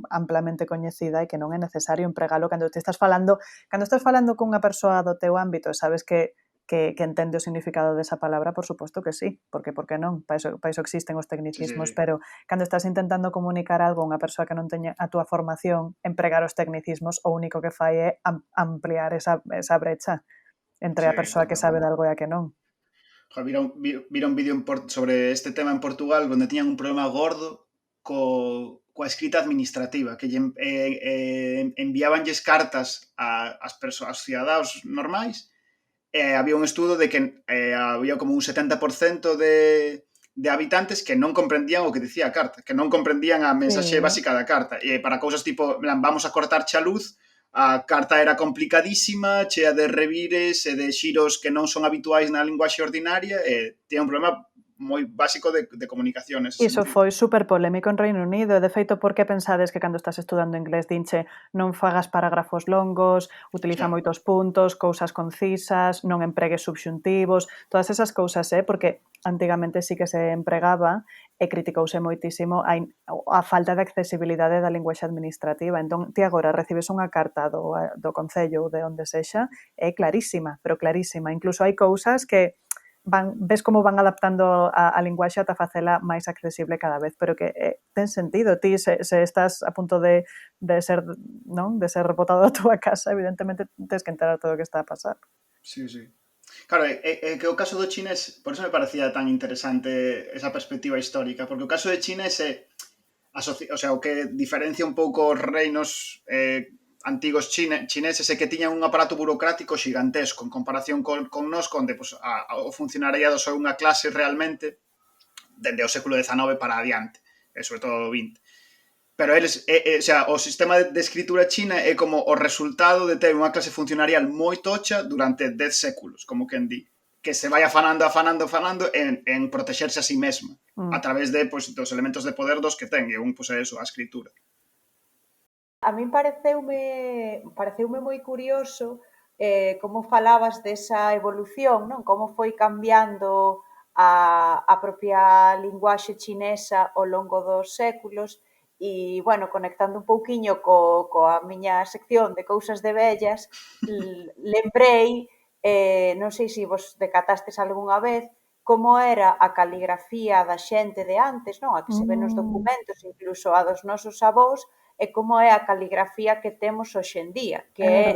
amplamente coñecida e que non é necesario empregalo cando estás falando cunha persoa do teu ámbito e sabes que entende o significado desa palabra, por suposto que sí, porque por que non? Para iso existen os tecnicismos, Sí. pero cando estás intentando comunicar algo a unha persoa que non teña a túa formación, empregar os tecnicismos o único que fai é ampliar esa brecha entre a persoa que sabe de algo e a que non. Vira un vídeo sobre este tema en Portugal onde tiñan un problema gordo coa escrita administrativa, que enviabanlles cartas ás persoas, aos cidadáns normais, e había un estudo de que había como un 70% de habitantes que non comprendían o que dicía a carta, que non comprendían a mensaxe básica da carta. E para cousas tipo, vamos a cortarche a luz, a carta era complicadísima, chea de revires e de xiros que non son habituais na linguaxe ordinaria e tiña un problema moi básico de comunicación nese Iso sentido. foi super polémico en Reino Unido e, de feito, por que pensades que cando estás estudando inglés dinche non fagas parágrafos longos, utiliza moitos puntos, cousas concisas, non empregues subxuntivos, todas esas cousas, porque antigamente sí que se empregaba e criticouse moitísimo a falta de accesibilidade da linguaxe administrativa. Entón, ti agora recibes unha carta do Concello ou de onde sexa, é clarísima, pero clarísima. Incluso hai cousas que ves como van adaptando a linguaxe ata facela máis accesible cada vez, pero que ten sentido. Ti, se estás a punto de ser, non? De ser botado da túa casa, evidentemente tens que enterar todo o que está a pasar. Sí. Claro, que o caso do chinés, por eso me parecía tan interesante esa perspectiva histórica, porque o caso de chinés é o sea, o que diferencia un pouco os reinos antigos chineses é que tiñan un aparato burocrático xigantesco en comparación con nós, onde pues, o funcionariado é unha clase realmente dende o século XIX para adiante, e sobre todo o XX. Pero eles, o sea, o sistema de escritura china é como o resultado de ter unha clase funcionarial moi tocha durante 10 séculos, como quen di, que se vai afanando en protexerse a sí mesma a través de, pues, dos elementos de poder dos que ten, e un, pues, é eso, a escritura. A min pareceume moi curioso como falabas desa evolución, non? Como foi cambiando a propia linguaxe chinesa ao longo dos séculos e, bueno, conectando un pouquiño coa miña sección de cousas de vellas, lembrei, non sei se vos decatastes algunha vez, como era a caligrafía da xente de antes, non? A que se ve nos documentos, incluso a dos nosos avós, e como é a caligrafía que temos hoxe en día, que é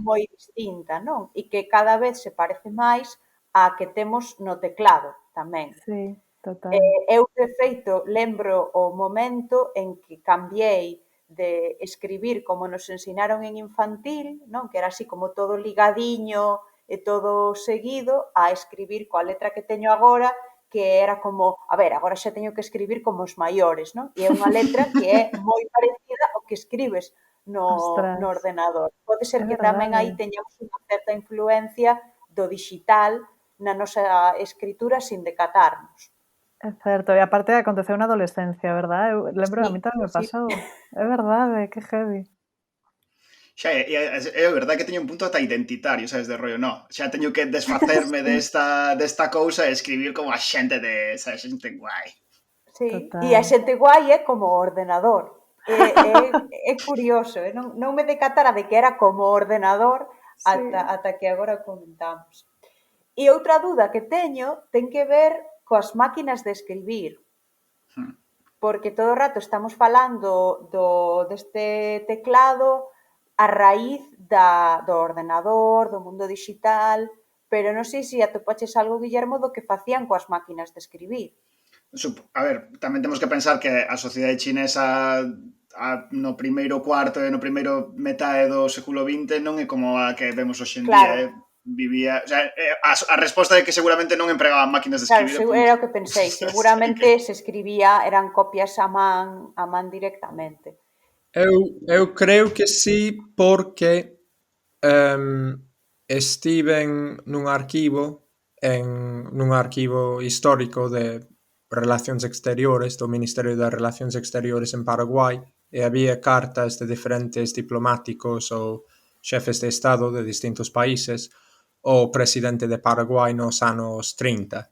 moi distinta, non? E que cada vez se parece máis á que temos no teclado tamén. Sí. Total. Eu, de feito, lembro o momento en que cambiei de escribir como nos ensinaron en infantil, non? Que era así como todo ligadiño e todo seguido, a escribir coa letra que teño agora, que era como, a ver, agora xa teño que escribir como os maiores, non? E é unha letra que é moi parecida ao que escribes Ostras, no ordenador. Pode ser é que tamén aí verdade. teñamos unha certa influencia do digital na nosa escritura sin decatarnos. É certo, e aparte aconteceu na adolescencia, verdad? Eu lembro, a mí tamén me Sí. pasou. É verdade, que heavy. Xa é verdade que teño un punto ata identitario, sabes, de rollo, no, xa teño que desfacerme desta cousa e escribir como a xente de, sabes, xente guai. Sí, Total. e a xente guai é como o ordenador. É curioso, non me decatara de que era como o ordenador ata que agora comentamos. E outra dúda que teño ten que ver coas máquinas de escribir. Porque todo o rato estamos falando deste teclado a raíz do ordenador, do mundo digital, pero non sei se atopaches algo, Guillermo, do que facían coas máquinas de escribir. A ver, tamén temos que pensar que a sociedade chinesa no primeiro cuarto e no primeiro metade do século XX non é como a que vemos hoxe en día, vivía, o sea, a resposta é que seguramente non empregaban máquinas de escribir. Claro, era o que pensei, seguramente se escribía, eran copias a man directamente. Eu creo que sí, porque estiven nun arquivo histórico de Relacións Exteriores, do Ministerio de Relacións Exteriores en Paraguai, e había cartas de diferentes diplomáticos ou xefes de Estado de distintos países ao presidente de Paraguai nos anos 30.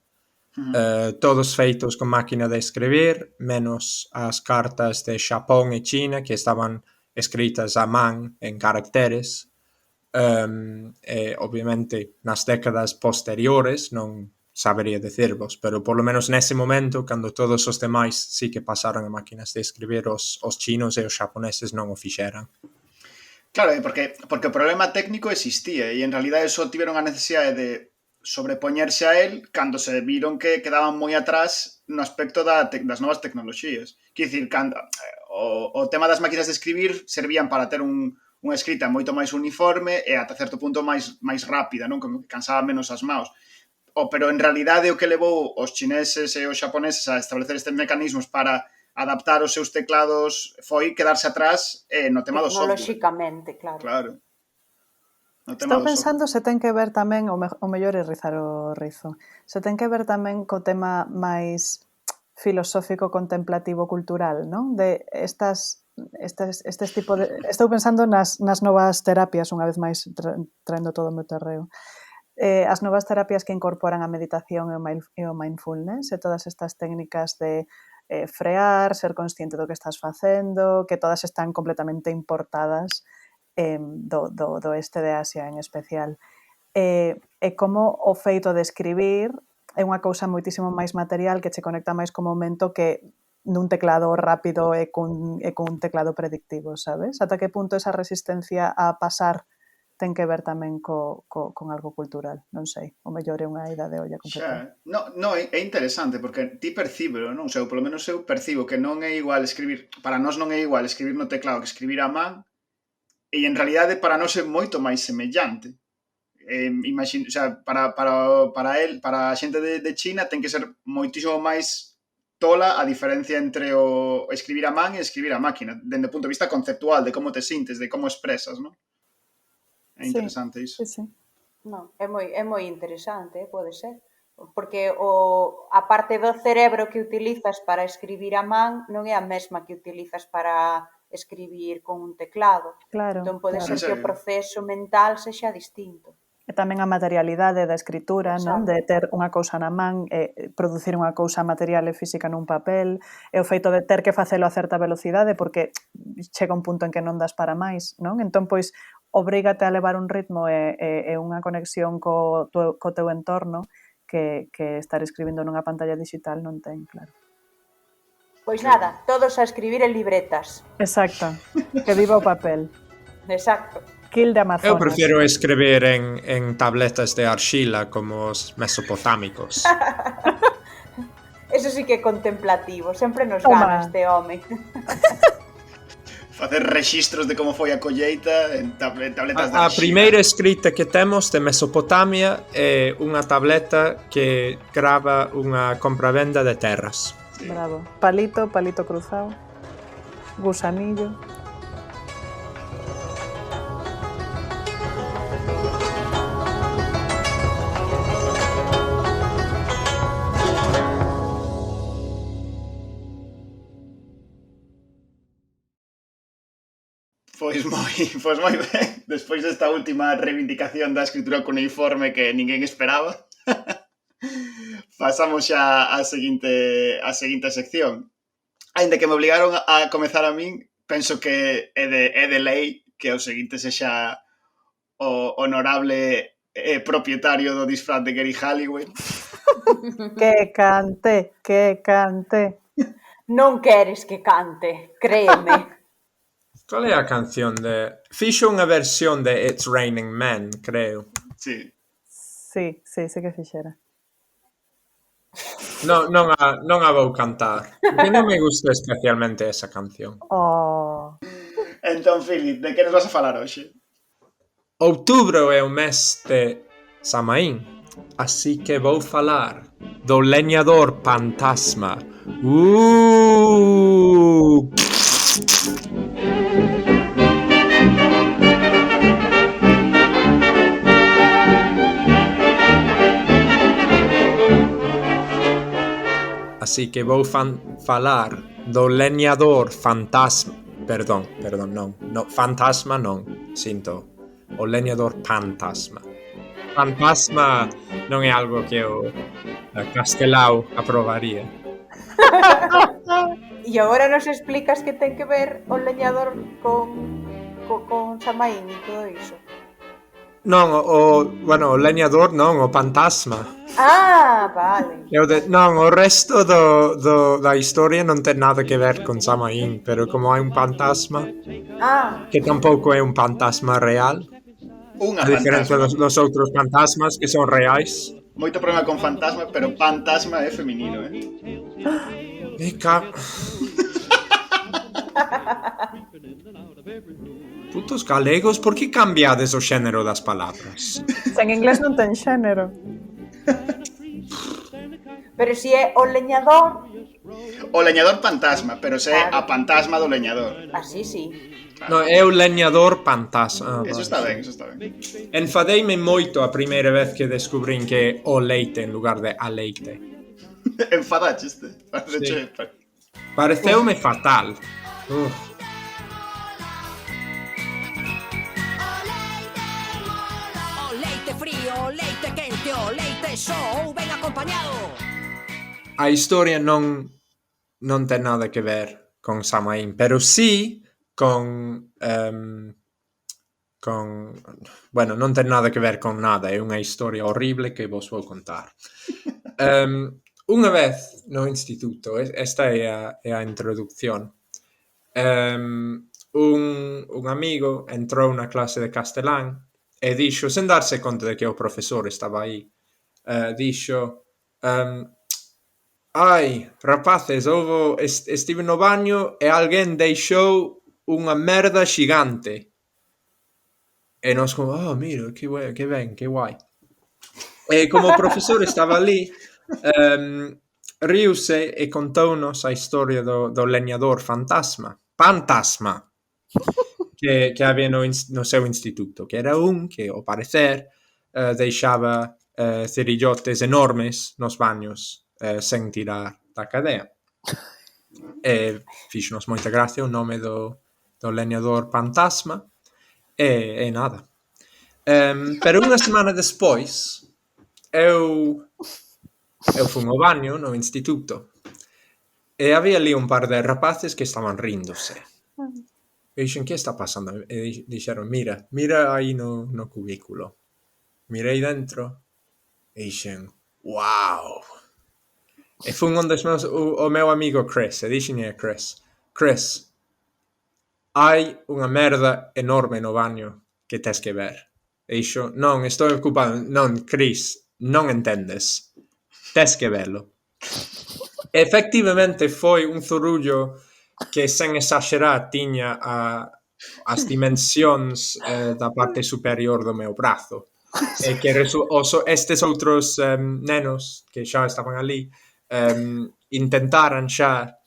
Todos feitos con máquina de escribir, menos as cartas de Xapón e China, que estaban escritas a man en caracteres. Obviamente nas décadas posteriores non sabería decirvos, pero por lo menos nese momento, cando todos os demais sí que pasaron a máquinas de escribir, os chinos e os xaponeses non o fixeran. Claro, porque o problema técnico existía e en realidade só tiveron a necesidade de sobrepoñerse a él cando se viron que quedaban moi atrás no aspecto das novas tecnoloxías. Quer dicir, o tema das máquinas de escribir servían para ter unha escrita moito máis uniforme e ata certo punto máis rápida, non? Como que cansaba menos as maus. Pero en realidade o que levou os chineses e os xaponeses a establecer estes mecanismos para adaptar os seus teclados foi quedarse atrás no tema do software. Tecnolóxicamente, claro. Estou pensando se ten que ver tamén, o mellor é rizar o rizo, se ten que ver tamén co tema máis filosófico, contemplativo, cultural, non? De estes tipo de... Estou pensando nas novas terapias, unha vez máis traendo todo o meu terreo. As novas terapias que incorporan a meditación e o mindfulness e todas estas técnicas de frear, ser consciente do que estás facendo, que todas están completamente importadas do oeste de Asia en especial. E como o feito de escribir é unha cousa moitísimo máis material que che conecta máis co momento que nun teclado rápido e cun teclado predictivo, sabes? Ata que punto esa resistencia a pasar ten que ver tamén con algo cultural, non sei, o mellor é unha ida de olla completa. No, é interesante, porque ti percíbelo, non? O sea, polo menos eu percibo que non é igual escribir, para nós non é igual escribir no teclado que escribir a man, e en realidade para nós é moito máis semellante. O sea, para a xente de China ten que ser moitísimo máis tola a diferencia entre o escribir a man e escribir a máquina, dende o punto de vista conceptual, de como te sintes, de como expresas, non? É interesante iso. Sí. Non, é moi interesante, pode ser. Porque a parte do cerebro que utilizas para escribir a man non é a mesma que utilizas para escribir con un teclado. Claro. Entón pode ser que o proceso mental sexa distinto. E tamén a materialidade da escritura, non? De ter unha cousa na man, producir unha cousa material e física nun papel, e o feito de ter que facelo a certa velocidade porque chega un punto en que non das para máis, non? Entón, pois, obrígate a levar un ritmo e unha conexión co teu entorno que estar escribindo nunha pantalla digital non ten, claro. Pois nada, todos a escribir en libretas. Exacto, que viva o papel. Exacto. Kill de Amazonas. Eu prefiro escribir en tabletas de arxila como os mesopotámicos. Eso sí que é contemplativo, sempre nos Toma. gana este home. Facer rexistros de como foi a colleita en tabletas de A arxila. primeira escrita que temos de Mesopotamia é unha tableta que grava unha compravenda de terras. Bravo. Palito, palito cruzado. Gusanillo. Pois moi ben. Despois desta última reivindicación da escritura cuneiforme que ninguén esperaba, pasamos xa á seguinte sección. Aínda que me obligaron a comezar a min, penso que é de lei que o seguinte sexa o honorable propietario do disfraz de Gary Halliwell. Que cante, que cante. Non queres que cante, créeme. Cal é a canción de... Fixo unha versión de It's Raining Men, creo. Sí. Sí que fixera. Non a vou cantar. Porque non me gusta especialmente esa canción. Oh. Entón, Philip, de que nos vas a falar hoxe? Outubro é o mes de Samaín, así que vou falar do leñador fantasma. Así que vou falar do leñador fantasma. Perdón, non. Fantasma non, sinto. O leñador fantasma. Fantasma non é algo que o Castelao aprobaría. E agora nos explicas que ten que ver o leñador con Samaín e todo iso. Non, o leñador non, o fantasma. Ah, vale. Non, o resto da historia non ten nada que ver con Samaín, pero como hai un fantasma, que tampouco é un fantasma real, Unha a diferencia fantasma. dos outros fantasmas que son reais. Moito problema con fantasma, pero fantasma é feminino, Putos galegos, por que cambiades o xénero das palabras? En inglés non ten xénero. Pero si é o leñador... O leñador fantasma, pero se é a fantasma do leñador. Así, sí. No, é o leñador fantasma. Eso está ben. Enfadeime moito a primeira vez que descubrín que é o leite en lugar de a leite. Enfadacheste. Sí. Pareceume fatal. O leite frío, o leite quente, o leite só ou ben acompañado. A historia non ten nada que ver con Samaín, pero sí con bueno, non ten nada que ver con nada, é unha historia horrible que vos vou contar. Unha vez no instituto, esta é a introducción, un amigo entrou na clase de castelán e dixo, sen darse conta de que o profesor estaba aí, dixo, ai, rapaces, estive no baño e alguén deixou unha merda xigante. E nos como, mira, que ben, que guai. E como o profesor estaba ali, riuse e contounos a historia do leñador fantasma, que había no seu instituto, que era un que, ao parecer, deixaba cerillotes enormes nos baños sen tirar da cadea. E fixonos moita gracia o nome do leñador fantasma e nada. Pero unha semana despois eu fun ao baño no instituto e había ali un par de rapaces que estaban ríndose. E dixen, que está pasando? E dixeron, mira aí no cubículo. Mirei dentro e dixen, wow. E fun onde o meu amigo Chris, e dixen a Chris, hai unha merda enorme no baño que tes que ver. E dixo, non, estou ocupado. Non, Chris, non entendes. Tes que verlo. Efectivamente foi un zurullo que, sen exagerar, tiña as dimensións da parte superior do meu brazo. E que estes outros nenos que xa estaban ali intentaran xa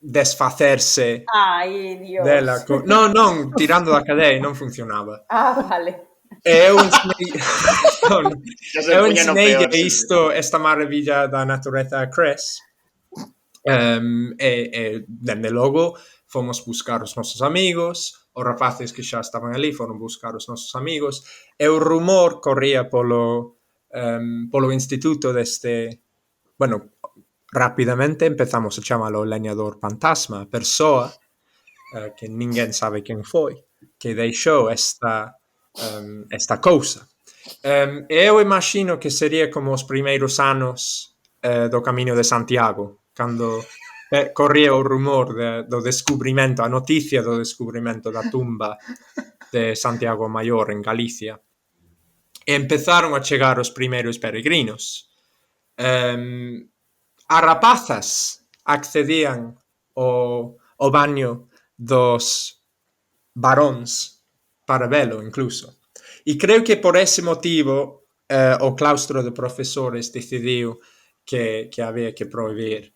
desfacerse Ai, Dios. dela. Non, tirando da cadeia non funcionaba. Vale. E eu ensinei Xa se puña no peor, sí. esta maravilla da natureza a Cres. Dende logo fomos buscar os nosos amigos, os rapaces que xa estaban ali foron buscar os nosos amigos, e o rumor corría polo instituto deste... Bueno, rapidamente empezamos a chamalo o leñador fantasma, a persoa que ninguén sabe quen foi, que deixou esta cousa. Eu imagino que sería como os primeiros anos do Camiño de Santiago, cando corría o rumor do descubrimento, a noticia do descubrimento da tumba de Santiago Maior en Galicia. E empezaron a chegar os primeiros peregrinos. As rapazas accedían ao baño dos varóns para velo, incluso. E creo que por ese motivo o claustro de profesores decidiu que había que prohibir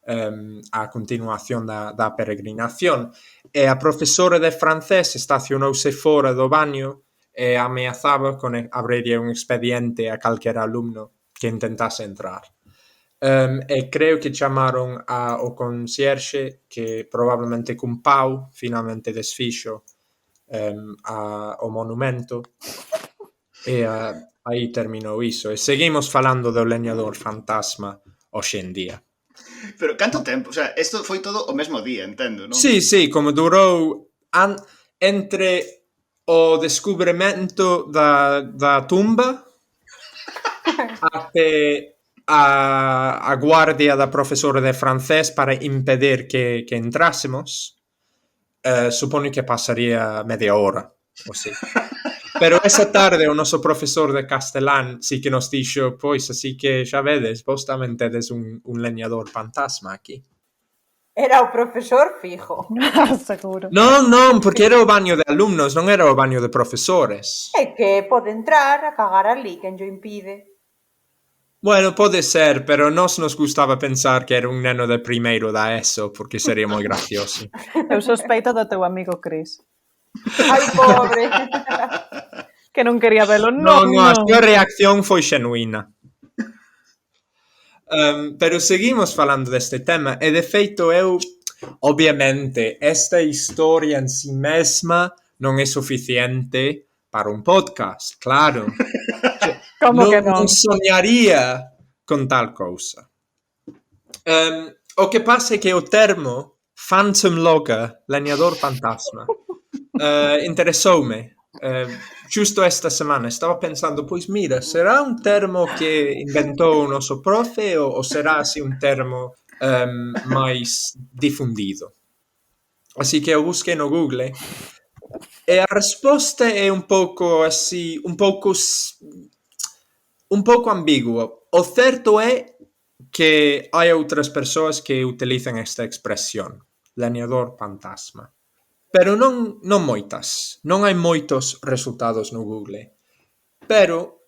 a continuación da peregrinación. E a profesora de francés estacionouse fora do baño e ameazaba con abrirlle un expediente a calquera alumno que intentase entrar. E creo que chamaron ao concierxe, que probablemente cun pau finalmente desfixo o monumento, e aí terminou iso. E seguimos falando do leñador fantasma hoxe en día. Pero canto tempo? O sea, isto foi todo o mesmo día, entendo, non? Sí, como durou entre o descubrimento da tumba até a guardia da profesora de francés para impedir que entrásemos, supoño que pasaría media hora, ou sí. Pero esa tarde o noso profesor de castelán sí que nos dixo, pois, así que xa vedes, vos tamén tedes un leñador fantasma aquí. Era o profesor fijo. Seguro. Non, porque era o baño de alumnos, non era o baño de profesores. É que pode entrar a cagar ali, quen llo impide. Bueno, pode ser, pero nos gustaba pensar que era un neno de primeiro da ESO, porque sería moi gracioso. Eu sospeito do teu amigo Chris, Ai, pobre. que non quería velo. Non, a súa reacción foi xenuína. Pero seguimos falando deste tema, e de feito eu, obviamente, esta historia en si mesma non é suficiente para un podcast, claro. Como que non? Non soñaría con tal cousa. O que pasa é que o termo Phantom Logger, leñador fantasma, interesoume. Justo esta semana estaba pensando, pois mira, será un termo que inventou o noso profe ou será así un termo máis difundido? Así que eu busquei no Google e a resposta é un pouco así, un pouco ambiguo. O certo é que hai outras persoas que utilizan esta expresión, leñador fantasma. Pero non moitas. Non hai moitos resultados no Google. Pero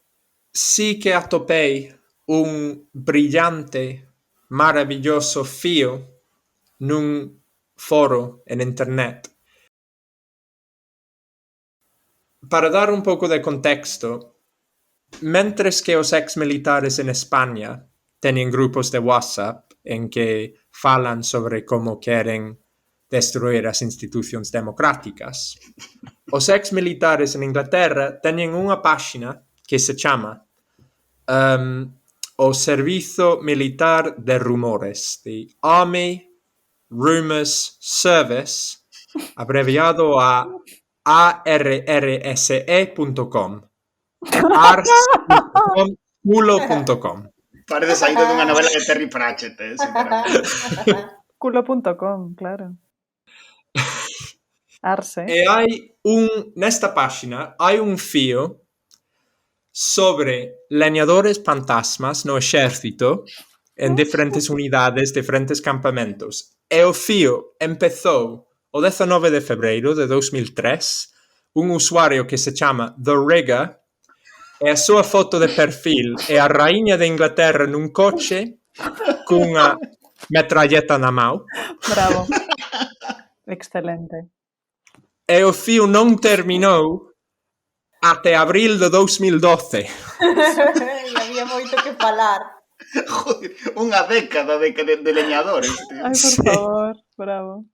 sí que atopei un brillante, maravilloso fío nun foro en internet. Para dar un pouco de contexto, mentres que os ex-militares en España teñen grupos de WhatsApp en que falan sobre como queren destruir as institucións democráticas, os ex-militares en Inglaterra teñen unha páxina que se chama o Servizo Militar de Rumores, the Army Rumors Service, abreviado a arrse.com. Culo.com. Parece saído dunha novela de Terry Pratchett, sinceramente. Culo.com, claro. Arse. E hai nesta páxina hai un fío sobre leñadores fantasmas no exército en diferentes unidades, diferentes campamentos. E o fío empezou o 19 de febreiro de 2003, un usuario que se chama The Rigger, e a súa foto de perfil é a raíña de Inglaterra nun coche cunha metralleta na mão. Bravo. Excelente. E o fío non terminou até abril de 2012. E había moito que falar. Joder, unha década de leñadores. Ai, por favor, bravo.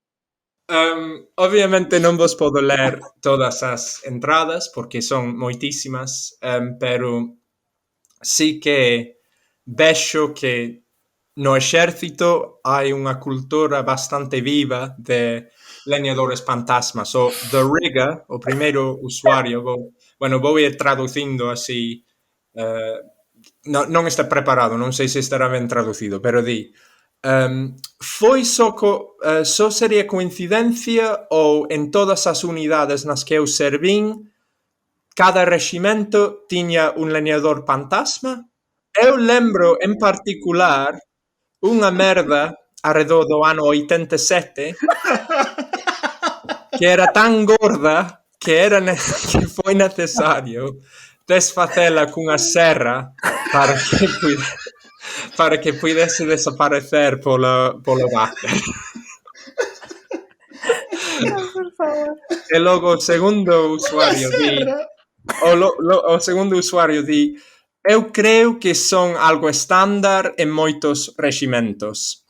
Obviamente non vos podo ler todas as entradas porque son moitísimas, pero sí que vexo que no exército hai unha cultura bastante viva de leñadores fantasmas. O The Rigger, o primeiro usuario, vou ir traducindo así, non está preparado, non sei se estará ben traducido, pero di... foi só sería coincidencia ou en todas as unidades nas que eu servín cada reximento tiña un leñador fantasma? Eu lembro en particular unha merda arredor do ano 87 que era tan gorda que foi necesario desfacela cunha serra para que pudese desaparecer polo váter. Por favor. E logo o segundo usuario di eu creo que son algo estándar en moitos reximentos.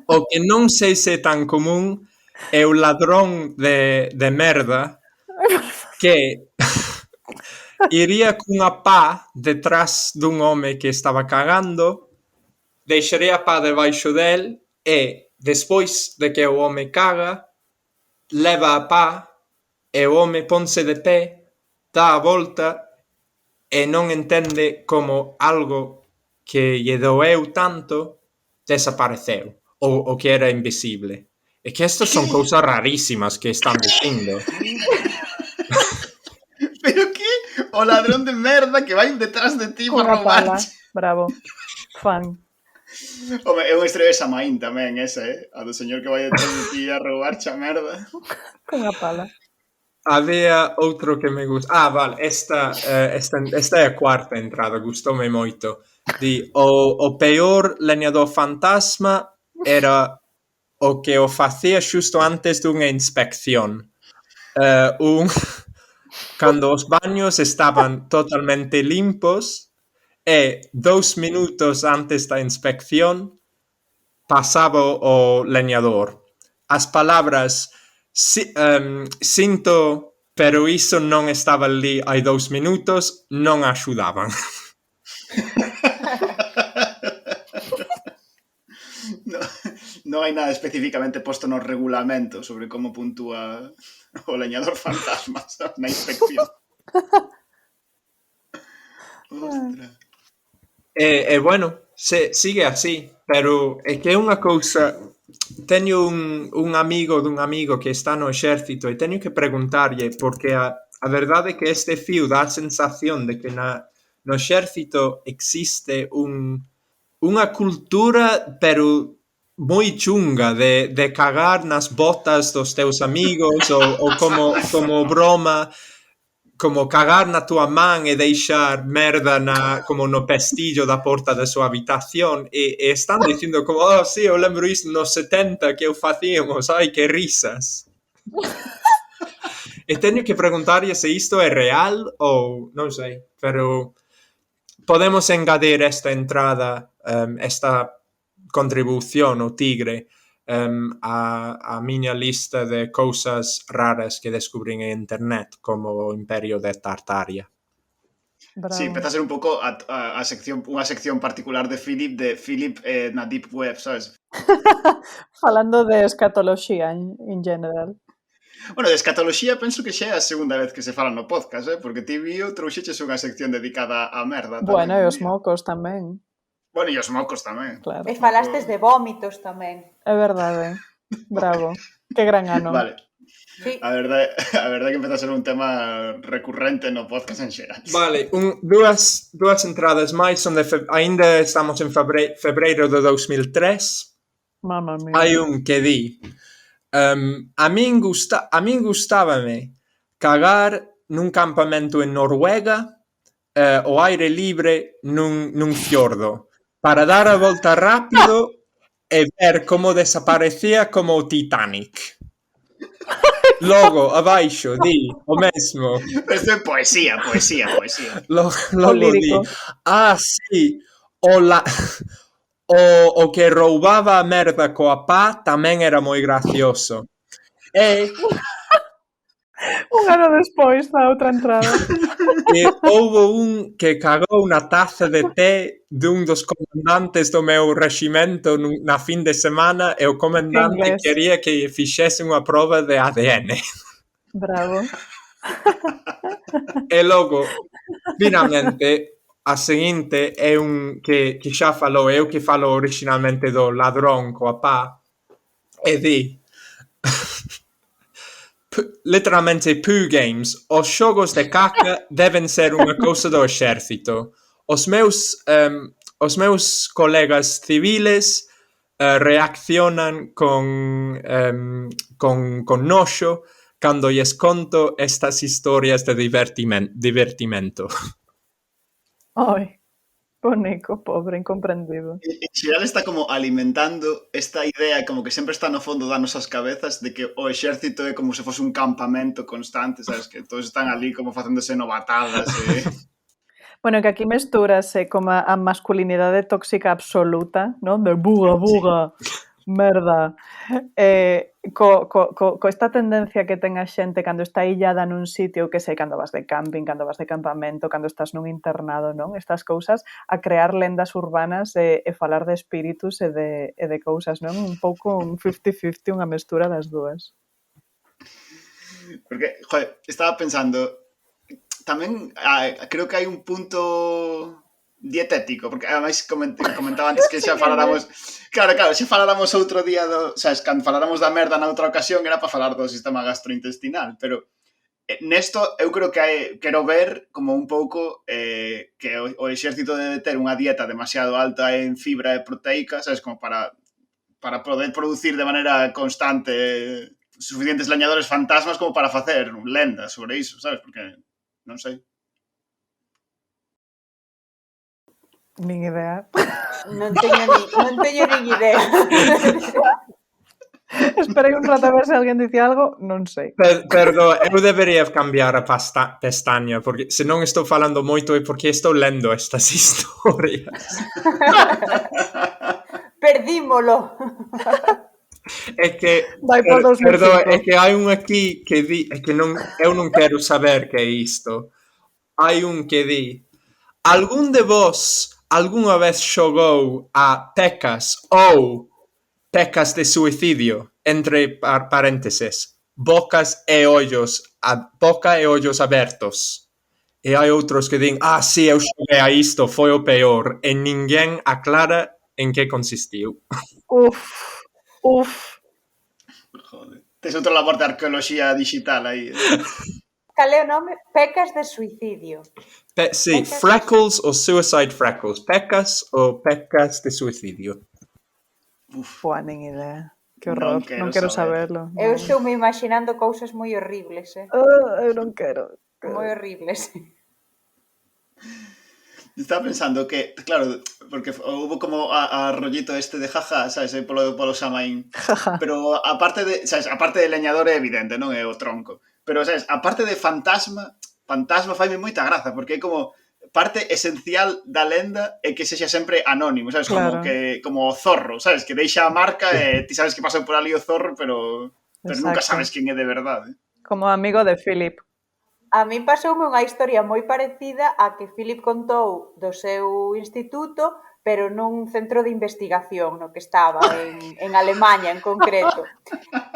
O que non sei se é tan común é o ladrón de merda que iría cunha pá detrás dun home que estaba cagando, deixaría a pá debaixo del e, despois de que o home caga, leva a pá e o home ponse de pé, dá a volta e non entende como algo que lle doeu tanto desapareceu ou que era invisible. E que estas son cousas rarísimas que están dicindo. Pero que? O ladrón de merda que vai detrás de ti para Unha pala. roubar. Bravo. Fan. Home, é unha estrella de Samaín tamén, esa, a do señor que vai detrás de ti a roubar xa merda. Cunha pala. Había outro que me gusta. Vale, esta é a cuarta entrada, gustoume moito. Di, o peor leñador fantasma era o que o facía xusto antes dunha inspección. Cando os baños estaban totalmente limpos e 2 minutos antes da inspección pasaba o leñador. As palabras sinto, pero iso non estaba ali hai 2 minutos, non axudaban. Non hai nada especificamente posto no regulamento sobre como puntúa o leñador fantasma na inspección. Ostras. E bueno, sigue así, pero é que é unha cousa... Teño un amigo dun amigo que está no exército e teño que preguntarlle porque a verdade é que este fío dá a sensación de que no exército existe unha cultura pero moi chunga de cagar nas botas dos teus amigos ou como broma, como cagar na túa man e deixar merda como no pestillo da porta da súa habitación e están dicindo como, sí, eu lembro isto nos 70 que eu facíamos, ai, que risas. E teño que preguntarlle se isto é real ou non sei, pero podemos engadir esta entrada, esta contribución o tigre a miña lista de cousas raras que descubrín en internet como o Imperio de Tartaria. Bravo. Sí, empeza a ser un pouco a sección, unha sección particular de Philip na Deep Web, sabes? Falando de escatoloxía en general. Bueno, de escatoloxía penso que xa é a segunda vez que se fala no podcast, porque ti vío trouxeches unha sección dedicada á merda. Bueno, e os mocos tamén. Bueno, e os mocos tamén. Claro. E falastes de vómitos tamén. É verdade. Bravo. Que gran ano. Vale. Sí. A verdade que empeza a ser un tema recurrente no podcast en xeral. Vale, dúas entradas máis son aínda estamos en febreiro de 2003. Mamma mía. Hai un que di a min gustábame cagar nun campamento en Noruega ao aire libre nun fiordo para dar a volta rápido e ver como desaparecía como o Titanic. Logo, abaixo, di o mesmo. Isto é poesía. Logo lírico. di, sí, o que roubaba a merda coa pá tamén era moi gracioso. E Un ano despois da outra entrada. houbo un que cagou na taza de té dun dos comandantes do meu reximento na fin de semana e o comandante Inglés. quería que fixese unha proba de ADN. Bravo. E logo, finalmente, a seguinte é un que xa falou, eu que falo originalmente do ladrón coa pá, e di literalmente poo games, os xogos de caca deben ser unha cousa do exército. Os meus colegas civiles reaccionan con noxo cando lles conto estas historias de divertimento. Ai, Bonico, pobre, incomprendido. En xeral está como alimentando esta idea como que sempre está no fondo das nosas cabezas de que o exército é como se fose un campamento constante, sabes? Que todos están ali como facéndose novatadas Bueno, que aquí mestúrase como a masculinidade tóxica absoluta, non? De buga, merda. Co esta tendencia que ten a xente cando está illada nun sitio, que sei, cando vas de camping, cando vas de campamento, cando estás nun internado, non? Estas cousas, a crear lendas urbanas e falar de espíritus e de cousas, non? Un pouco un 50-50, unha mestura das dúas. Porque, joder, estaba pensando tamén creo que hai un punto dietético, porque ademais comentaba antes que xa faláramos claro, xa faláramos outro día sabes, cando faláramos da merda na outra ocasión era para falar do sistema gastrointestinal, pero nesto eu creo que quero ver como un pouco que o exército debe ter unha dieta demasiado alta en fibra e proteica, sabes, como para poder producir de maneira constante suficientes leñadores fantasmas como para facer lendas sobre iso, sabes, porque non sei. Nin idea. Non teño nin idea. Esperei un rato a ver se alguén dicía algo, non sei. Perdón, eu debería cambiar a pestaña, porque se non estou falando moito é porque estou lendo estas historias. Perdímolo. É que, Vai por 2005. perdón, é que hai un aquí que di, é que eu non quero saber que é isto. Hai un que di, algún de vos algunha vez xogou a pecas ou pecas de suicidio, entre parénteses, boca e ollos abertos. E hai outros que din, sí, eu xoguei a isto, foi o peor, e ninguén aclara en que consistiu. Uf. Joder. Tes outro labor de arqueoloxía digital aí. Cal é o nome? Pecas de suicidio. Sí, freckles ou suicide freckles. Pecas ou pecas de suicidio. Pua, nin idea. Que horror, non quero saberlo. Eu estou me imaginando cousas moi horribles, Eu non quero. Moi horribles. Estaba pensando que, claro, porque hubo como a rollito este de jaja, sabes, polo Samaín. Pero aparte de leñador é evidente, non é o tronco. Pero, sabes, aparte de fantasma faime moita graza, porque é como parte esencial da lenda é que sexa sempre anónimo, sabes, claro. como o zorro, sabes, que deixa a marca e ti sabes que pasou por ali o zorro, pero nunca sabes quen é de verdade. Como amigo de Philip. A min pasoume unha historia moi parecida a que Philip contou do seu instituto, pero nun centro de investigación no que estaba, en Alemanha en concreto.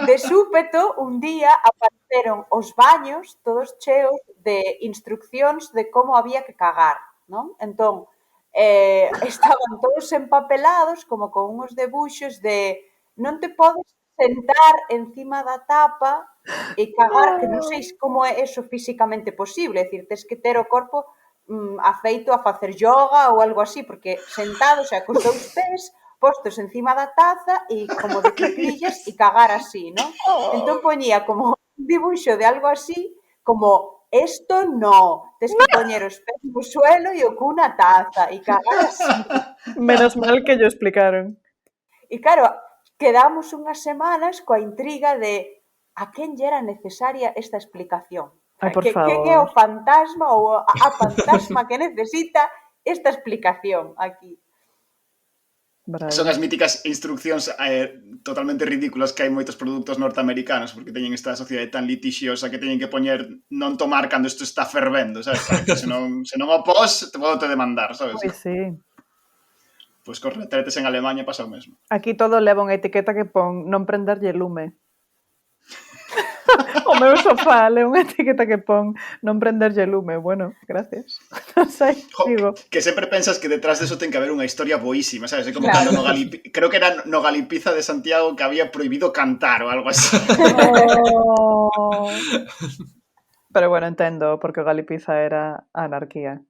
De súpeto, un día apareceron os baños todos cheos de instruccións de como había que cagar, non? Entón, estaban todos empapelados como con uns debuxos de non te podes sentar encima da tapa e cagar, que non sei como é eso físicamente posible, é dicir, tes que ter o corpo afeito a facer yoga ou algo así, porque sentado, o sea, cos dous pés postos encima da taza e como de cuclillas e cagar así, non? Entón poñía como un dibuixo de algo así, como esto no, tes que poñer os pés no suelo e o cu na taza e cagar así. Menos mal que yo explicaron. E claro, quedamos unhas semanas coa intriga de a quen lle era necesaria esta explicación. Ai, por Quen favor. é o fantasma ou a fantasma que necesita esta explicación aquí? Bravo. Son as míticas instruccións totalmente ridículas que hai moitos produtos norteamericanos porque teñen esta sociedade tan litixiosa que teñen que poñer non tomar cando isto está fervendo, sabes? Para que se non o pos, te podo te demandar, sabes? Pois sí. Pois cos retretes en Alemanha pasa o mesmo. Aquí todo leva unha etiqueta que pon non prenderlle lume. O meu sofá leva unha etiqueta que pon non prenderlle lume. Bueno, gracias. Non sei, digo. Que sempre pensas que detrás deso ten que haber unha historia boísima, sabes? É como Claro. cando creo que era no Galipiza de Santiago que había prohibido cantar ou algo así. Oh. Pero bueno, entendo, porque o Galipiza era a anarquía.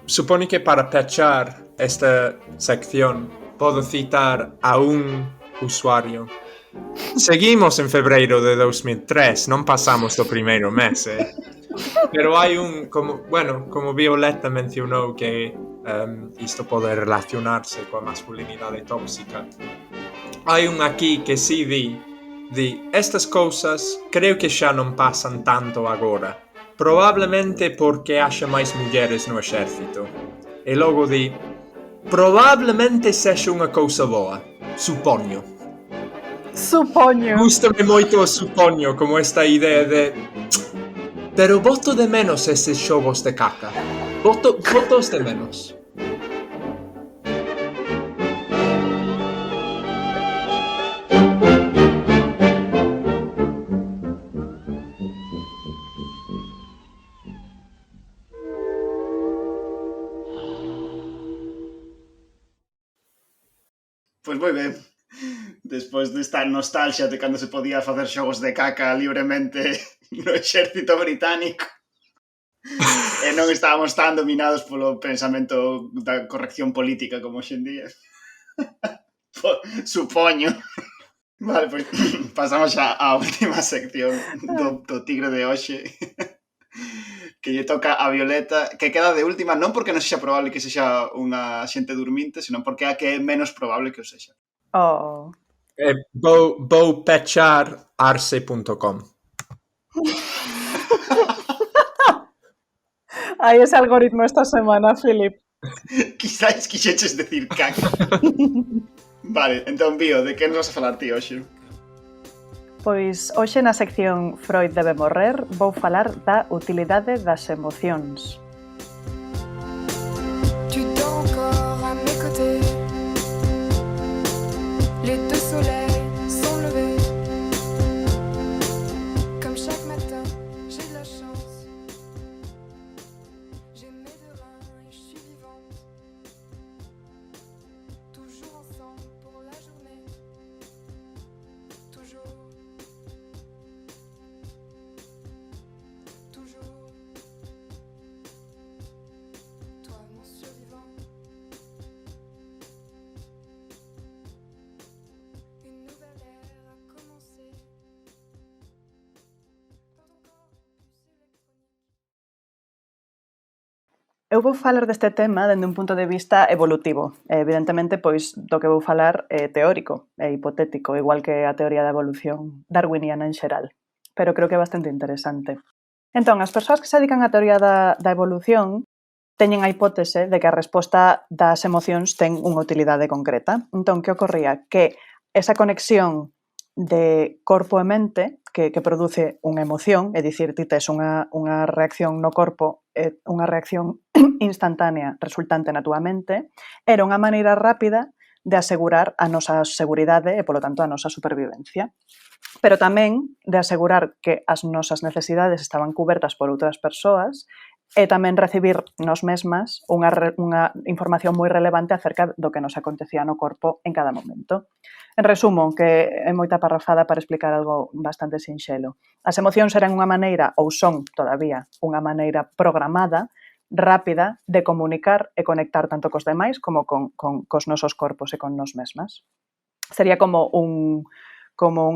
Supone que para pechar esta sección puedo citar a un usuario. Seguimos en febrero de 2003, non pasamos do primeiro mes, Pero hai como Violeta mencionou que isto pode relacionarse coa masculinidade tóxica. Hai un aquí que si di estas cousas creo que xa non pasan tanto agora. Probablemente porque haxa máis mulleres no exército. E logo di probablemente sexa unha cousa boa. Supoño. Gústame moito o supoño, como esta idea de pero boto de menos eses xogos de caca. Botos de menos. Pois moi ben. Despois desta nostalgia de cando se podía facer xogos de caca libremente no exército británico e non estábamos tan dominados polo pensamento da corrección política como hoxe en día. Supoño. Vale, pois pasamos xa á última sección do tigre de hoxe que lle toca a Violeta, que queda de última non porque non sexa probable que sexa unha xente durminte, senón porque é a que é menos probable que o sexa. Oh. Vou pechar arse.com. Ai, ese algoritmo esta semana, Philip. Quizás quixeches decir caca. Vale, entón, Bio, de que nos vas a falar ti hoxe? Pois hoxe na sección Freud debe morrer vou falar da utilidade das emocións. Tu dors encore à mes côtés. Les deux soleils sont levés. Comme chaque matin, j'ai de la chance. J'ai mes deux reins et je suis vivante. Toujours ensemble pour la journée. Toujours. Toujours. Toi, mon survivant. Une nouvelle ère a commencé. Dans ton corps, puce électronique. Eu vou falar deste tema dende un punto de vista evolutivo. Evidentemente, pois, do que vou falar é teórico e hipotético, igual que a teoría da evolución darwiniana en xeral. Pero creo que é bastante interesante. Entón, as persoas que se dedican á teoría da evolución teñen a hipótese de que a resposta das emocións ten unha utilidade concreta. Entón, que ocorría? Que esa conexión de corpo e mente que produce unha emoción, é dicir, ti tes unha reacción no corpo, unha reacción instantánea resultante na túa mente, era unha maneira rápida de asegurar a nosa seguridade e, polo tanto, a nosa supervivencia. Pero tamén de asegurar que as nosas necesidades estaban cubertas por outras persoas e tamén recibir nos mesmas unha información moi relevante acerca do que nos acontecía no corpo en cada momento. En resumo, que é moita parrafada para explicar algo bastante sinxelo. As emocións eran unha maneira, ou son todavía, unha maneira programada, rápida, de comunicar e conectar tanto cos demais como cos nosos corpos e con nos mesmas. Sería como un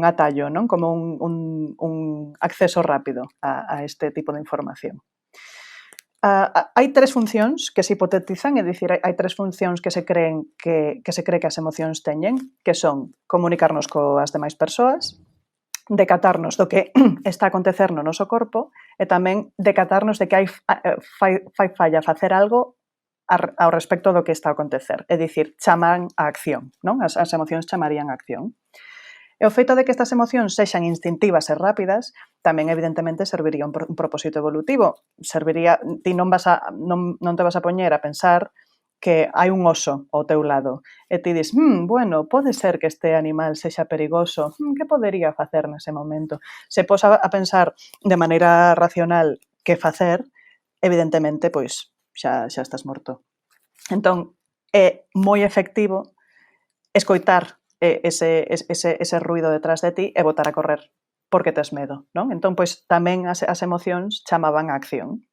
atallo, non? Como un acceso rápido a este tipo de información. Hai tres funcións que se hipotetizan, é dicir, hai tres funcións que se cree que as emocións teñen, que son comunicarnos coas demais persoas, decatarnos do que está a acontecer no noso corpo e tamén decatarnos de que fai falla facer algo ao respecto do que está a acontecer. É dicir, chaman a acción, non? As emocións chamarían a acción. E o feito de que estas emocións sexan instintivas e rápidas tamén evidentemente serviría un propósito evolutivo. Serviría, ti non te vas a poñer a pensar que hai un oso ao teu lado e ti dis, bueno, pode ser que este animal sexa perigoso, que podería facer nese momento? Se pos a pensar de maneira racional que facer, evidentemente, pois xa estás morto. Entón, é moi efectivo escoitar ese ruido detrás de ti e botar a correr porque tes medo, non? Entón, pois, tamén as emocións chamaban a acción.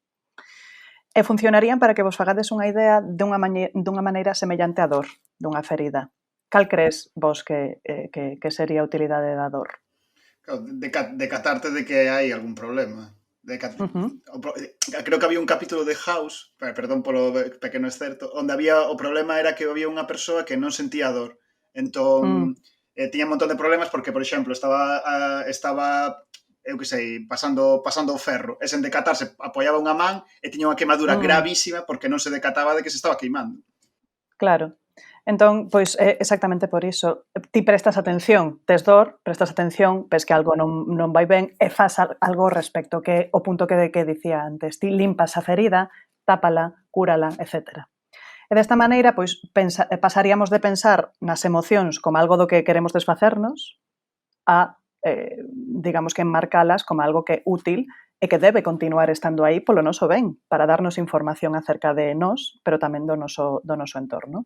E funcionarían para que vos fagades unha idea dunha maneira semellante á dor, dunha ferida. Cal crees vos que sería a utilidade da dor? Claro, decatarte de que hai algún problema. Creo que había un capítulo de House, perdón polo pequeno excerto, onde o problema era que había unha persoa que non sentía dor. Entón, tiña un montón de problemas porque, por exemplo, estaba eu que sei, pasando o ferro, e sen decatarse apoiaba unha man e tiña unha queimadura gravísima porque non se decataba de que se estaba queimando. Claro. Entón, pois, é exactamente por iso. Ti prestas atención, tes dor, prestas atención, ves que algo non vai ben e fas algo ao respecto, que o punto que dicía antes. Ti limpas a ferida, tápala, cúrala, etc. E desta maneira, pois, pasaríamos de pensar nas emocións como algo do que queremos desfacernos a, digamos que enmarcalas como algo que é útil e que debe continuar estando aí polo noso ben, para darnos información acerca de nós, pero tamén do noso entorno.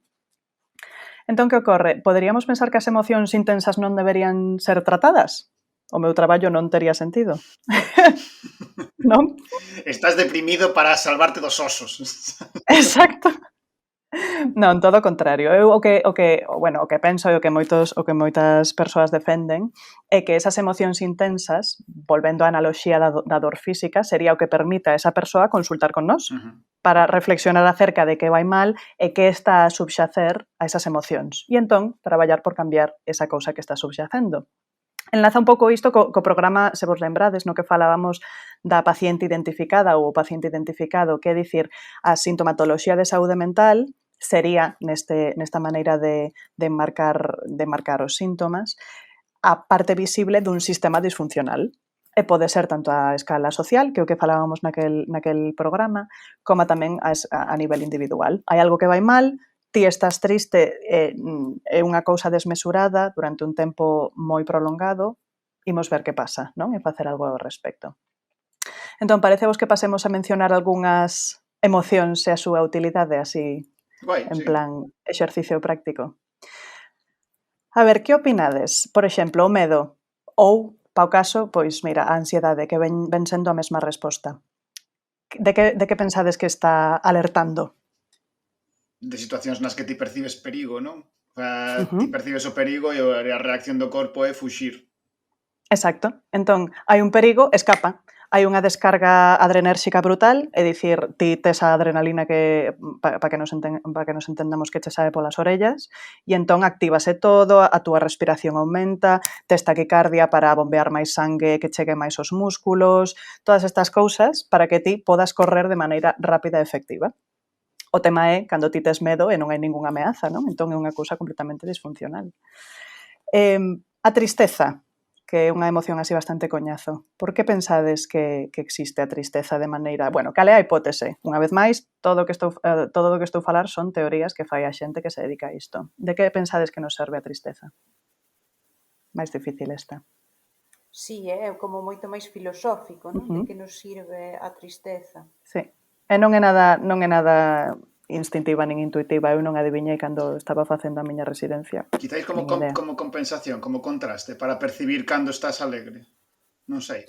Entón, que ocorre? Poderíamos pensar que as emocións intensas non deberían ser tratadas? O meu traballo non tería sentido. Non? Estás deprimido para salvarte dos osos. Exacto. Non, todo o contrario. Eu o que penso e o que moitas persoas defenden é que esas emocións intensas, volvendo á analoxía da dor física, sería o que permita a esa persoa consultar con nós para reflexionar acerca de que vai mal e que está a subxacer a esas emocións. E entón, traballar por cambiar esa cousa que está subxacendo. Enlaza un pouco isto co programa, se vos lembrades, no que falábamos da paciente identificada ou o paciente identificado, que é dicir, a sintomatoloxía de saúde mental sería nesta maneira de marcar os síntomas a parte visible dun sistema disfuncional. E pode ser tanto a escala social, que é o que falábamos naquel programa, como tamén a nivel individual. Hai algo que vai mal, ti estás triste, é unha cousa desmesurada durante un tempo moi prolongado, imos ver que pasa, non? E facer algo ao respecto. Entón, parecevos que pasemos a mencionar algunhas emocións e a súa utilidade así, en plan exercicio práctico. A ver, que opinades? Por exemplo, o medo ou, pa o caso, pois mira, a ansiedade, que ven sendo a mesma resposta. De que pensades que está alertando? De situacións nas que ti percibes perigo, non? Ti percibes o perigo e a reacción do corpo é fuxir. Exacto. Entón, hai un perigo, escapa. Hai unha descarga adrenérxica brutal, é dicir, ti tes a adrenalina que para que nos entendamos que che sae polas orellas, e entón actívase todo, a túa respiración aumenta, tes taquicardia para bombear máis sangue que chegue máis aos músculos, todas estas cousas para que ti podas correr de maneira rápida e efectiva. O tema é cando ti tes medo e non hai ningunha ameaza, non? Entón é unha cousa completamente disfuncional. A tristeza, que é unha emoción así bastante coñazo. Por que pensades que existe a tristeza de maneira... Bueno, cal é a hipótese? Unha vez máis, todo o que estou a falar son teorías que fai a xente que se dedica a isto. De que pensades que nos serve a tristeza? Máis difícil esta. Sí, é como moito máis filosófico, non? De que nos sirve a tristeza. Sí. E non é nada instintiva nin intuitiva. Eu non adiviñei cando estaba facendo a miña residencia. Quizáis como, Nin idea. como compensación, como contraste, para percibir cando estás alegre. Non sei,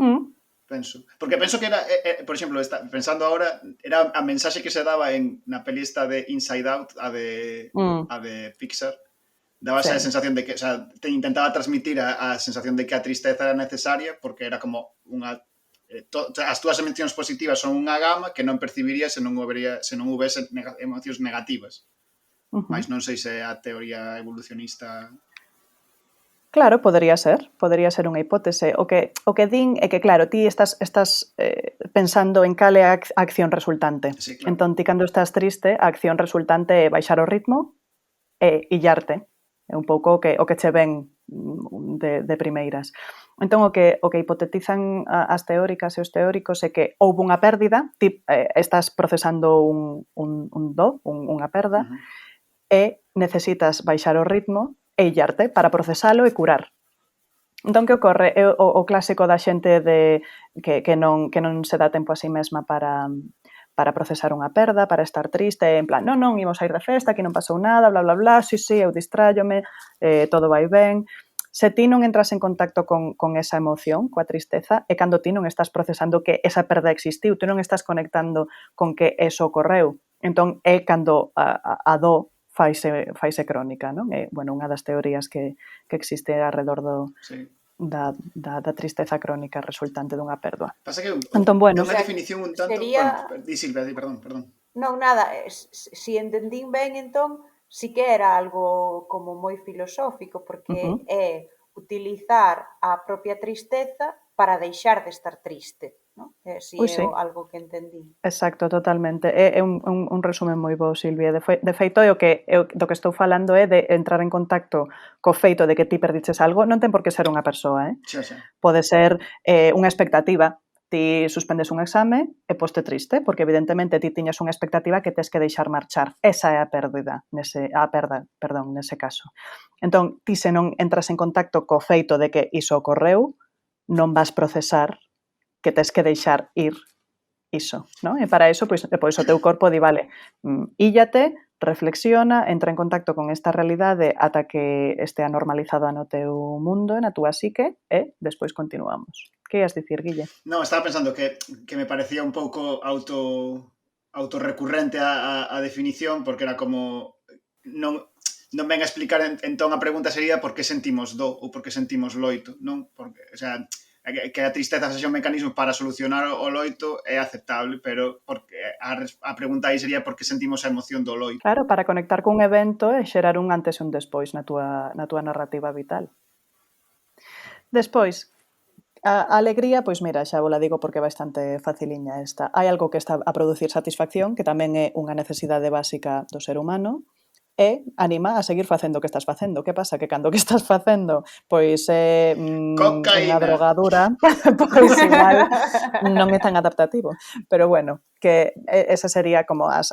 penso. Porque penso que era, por exemplo, pensando agora, era a mensaxe que se daba na peli esta de Inside Out, a de Pixar. Daba esa sensación de que, o sea, te intentaba transmitir a sensación de que a tristeza era necesaria, porque era como unha... as túas emocións positivas son unha gama que non percibirías se non houvese emocións negativas. Mas non sei se a teoría evolucionista... Claro, podería ser unha hipótese. O que din é que, claro, ti estás pensando en cal é a acción resultante. Sí, claro. Entón, ti cando estás triste, a acción resultante é baixar o ritmo e illarte. É un pouco o que che ven de primeiras. Entón, o que hipotetizan as teóricas e os teóricos é que houve unha pérdida, ti estás procesando unha perda, e necesitas baixar o ritmo e illarte para procesalo e curar. Entón, que ocorre? É o clásico da xente que non se dá tempo a si mesma para procesar unha perda, para estar triste, en plan, non, imos a ir de festa, aquí non pasou nada, bla, bla, bla, sí, eu distráiome, todo vai ben. Se ti non entras en contacto con esa emoción, coa tristeza, é cando ti non estás procesando que esa perda existiu, ti non estás conectando con que eso ocorreu. Entón, é cando a do faise crónica, non? É, unha das teorías que existe alrededor da tristeza crónica resultante dunha perda. Pasa que entón, é unha definición un tanto... Sería... Di, Silvia, perdón. Non, nada, si entendín ben, entón, si que era algo como moi filosófico, porque é utilizar a propia tristeza para deixar de estar triste, non? Si é algo que entendín. Exacto, totalmente. É un resumen moi bo, Silvia. De feito, do que estou falando é de entrar en contacto co feito de que ti perdiches algo. Non ten por que ser unha persoa, Xa. Pode ser unha expectativa. Ti suspendes un exame e poste triste, porque evidentemente ti tiñas unha expectativa que tes que deixar marchar. Esa é a perda, nese caso. Entón, ti se non entras en contacto co feito de que iso ocorreu, non vas procesar que tes que deixar ir iso, non? E para iso, pois o teu corpo di, vale, íllate, reflexiona, entra en contacto con esta realidade ata que estea normalizada no teu mundo, na túa psique, e despois continuamos. Que ias dicir, Guille? Non, estaba pensando que me parecía un pouco autorrecurrente a definición, porque era como... Non ven a explicar, entón a pregunta sería por que sentimos do ou por que sentimos loito, non? Porque, o sea, que a tristeza sexa un mecanismo para solucionar o loito é aceptable, pero porque a pregunta aí sería por que sentimos a emoción do loito. Claro, para conectar cun evento e xerar un antes e un despois na túa narrativa vital. Despois, a alegría, pois mira, xa vos la digo porque é bastante faciliña esta. Hai algo que está a producir satisfacción, que tamén é unha necesidade básica do ser humano, e anima a seguir facendo o que estás facendo. Que pasa? Que cando que estás facendo pois é unha drogadura, pois igual non é tan adaptativo. Pero bueno, que esa sería como as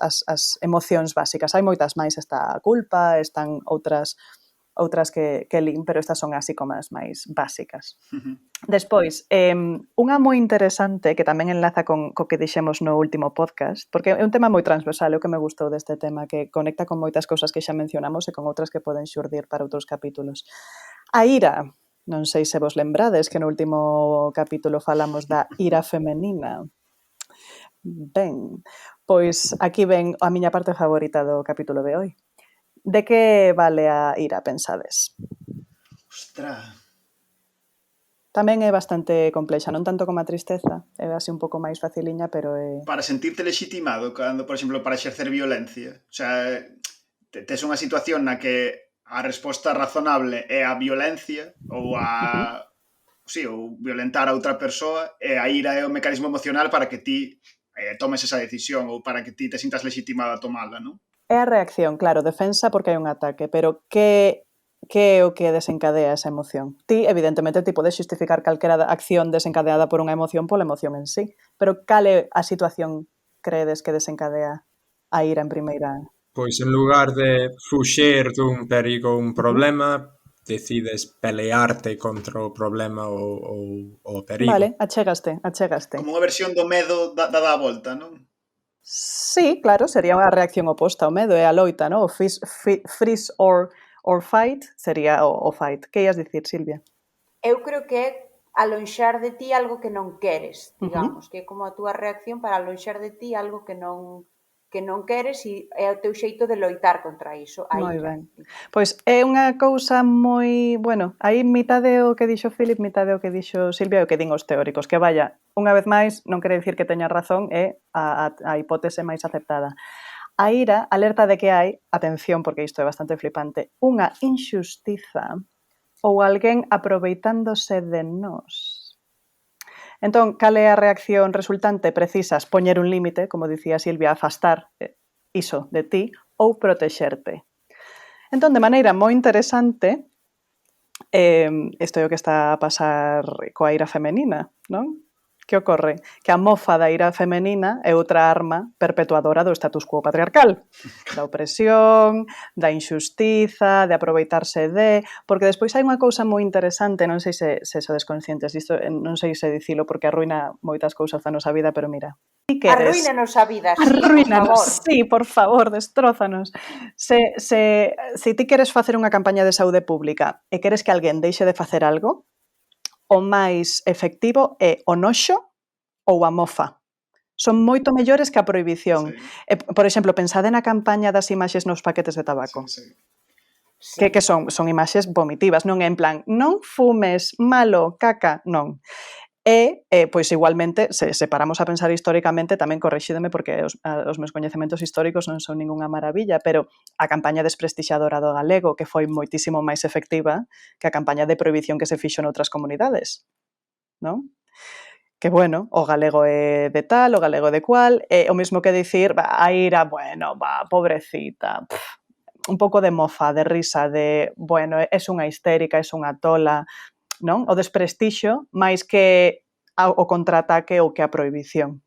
emocións básicas. Hai moitas máis, está a culpa, están outras que lin, pero estas son así como as máis básicas. Despois, unha moi interesante que tamén enlaza co que dixemos no último podcast, porque é un tema moi transversal, é o que me gustou deste tema, que conecta con moitas cousas que xa mencionamos e con outras que poden xurdir para outros capítulos. A ira, non sei se vos lembrades que no último capítulo falamos da ira femenina. Ben, pois aquí ven a miña parte favorita do capítulo de hoy. De que vale a ira, pensades? Ostras. Tamén é bastante complexa, non tanto como a tristeza, é así un pouco máis faciliña, pero é... Para sentirte legitimado, cando, por exemplo, para exercer violencia. O sea, tes unha situación na que a resposta razonable é a violencia ou ou violentar a outra persoa, e a ira é o mecanismo emocional para que ti tomes esa decisión ou para que ti te sintas legitimado a tomala, non? É a reacción, claro, defensa porque hai un ataque, pero que é o que desencadea esa emoción? Ti, evidentemente, ti podes xustificar calquera acción desencadeada por unha emoción pola emoción en sí, pero cal é a situación credes que desencadea a ira en primeira? Pois en lugar de fuxir dun perigo ou un problema, decides pelearte contra o problema ou o perigo. Vale, achegaste. Como unha versión do medo dada a volta, non? Sí, claro, sería unha reacción oposta ao medo, é a loita, non? O freeze or fight sería o fight. Que ias dicir, Silvia? Eu creo que é alonxar de ti algo que non queres, Ujú. digamos, que é como a túa reacción para alonxar de ti algo que non queres e é o teu xeito de loitar contra iso, a Moi ira. ben. Pois é unha cousa moi... Bueno, aí mitade o que dixo Philip, mitade o que dixo Silvia e o que din os teóricos. Que vaya, unha vez máis, non quere dicir que teña razón, é a hipótese máis aceptada. A ira alerta de que hai, atención, porque isto é bastante flipante, unha inxustiza ou alguén aproveitándose de nós. Entón, cal é a reacción resultante? Precisas poñer un límite, como dicía Silvia, afastar iso de ti ou protexerte. Entón, de maneira moi interesante, isto é o que está a pasar coa ira femenina, non? Que ocorre? Que a mofa da ira femenina é outra arma perpetuadora do status quo patriarcal, da opresión, da inxustiza, de aproveitarse de... Porque despois hai unha cousa moi interesante, non sei se sodes conscientes disto, non sei se dicilo porque arruina moitas cousas da nosa vida, pero mira, ti queres... Arruínanos a vida, sí, por Arruínanos, favor. sí, por favor, destrózanos. Se ti queres facer unha campaña de saúde pública e queres que alguén deixe de facer algo, o máis efectivo é o noxo ou a mofa. Son moito mellores que a prohibición. Sí, Por exemplo, pensade na campaña das imaxes nos paquetes de tabaco. sí. Sí. Que son imaxes vomitivas, non é en plan non fumes, malo, caca, non. E, pois igualmente, se paramos a pensar históricamente, tamén corrixídeme porque os meus coñecementos históricos non son ningunha maravilla, pero a campaña desprestixadora do galego, que foi moitísimo máis efectiva que a campaña de prohibición que se fixo noutras comunidades, non? Que, bueno, o galego é de tal, o galego é de cual, o mesmo que dicir, a ira, bueno, pobrecita, un pouco de mofa, de risa, de, bueno, es unha histérica, es unha tola, non? O desprestixio máis que o contraataque ou que a prohibición.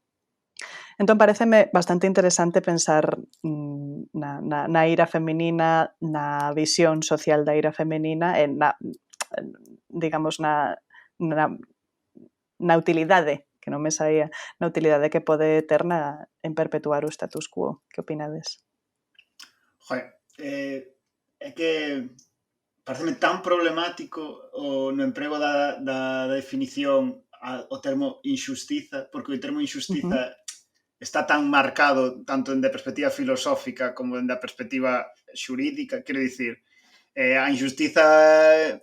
Entón, pareceme bastante interesante pensar na ira feminina, na visión social da ira feminina e digamos, na utilidade, que non me saía, na utilidade que pode ter en perpetuar o status quo. Que opinades? Joder, é que pareceme tan problemático no emprego da definición o termo inxustiza, porque o termo inxustiza está tan marcado tanto en da perspectiva filosófica como en da perspectiva xurídica, quero dicir, a inxustiza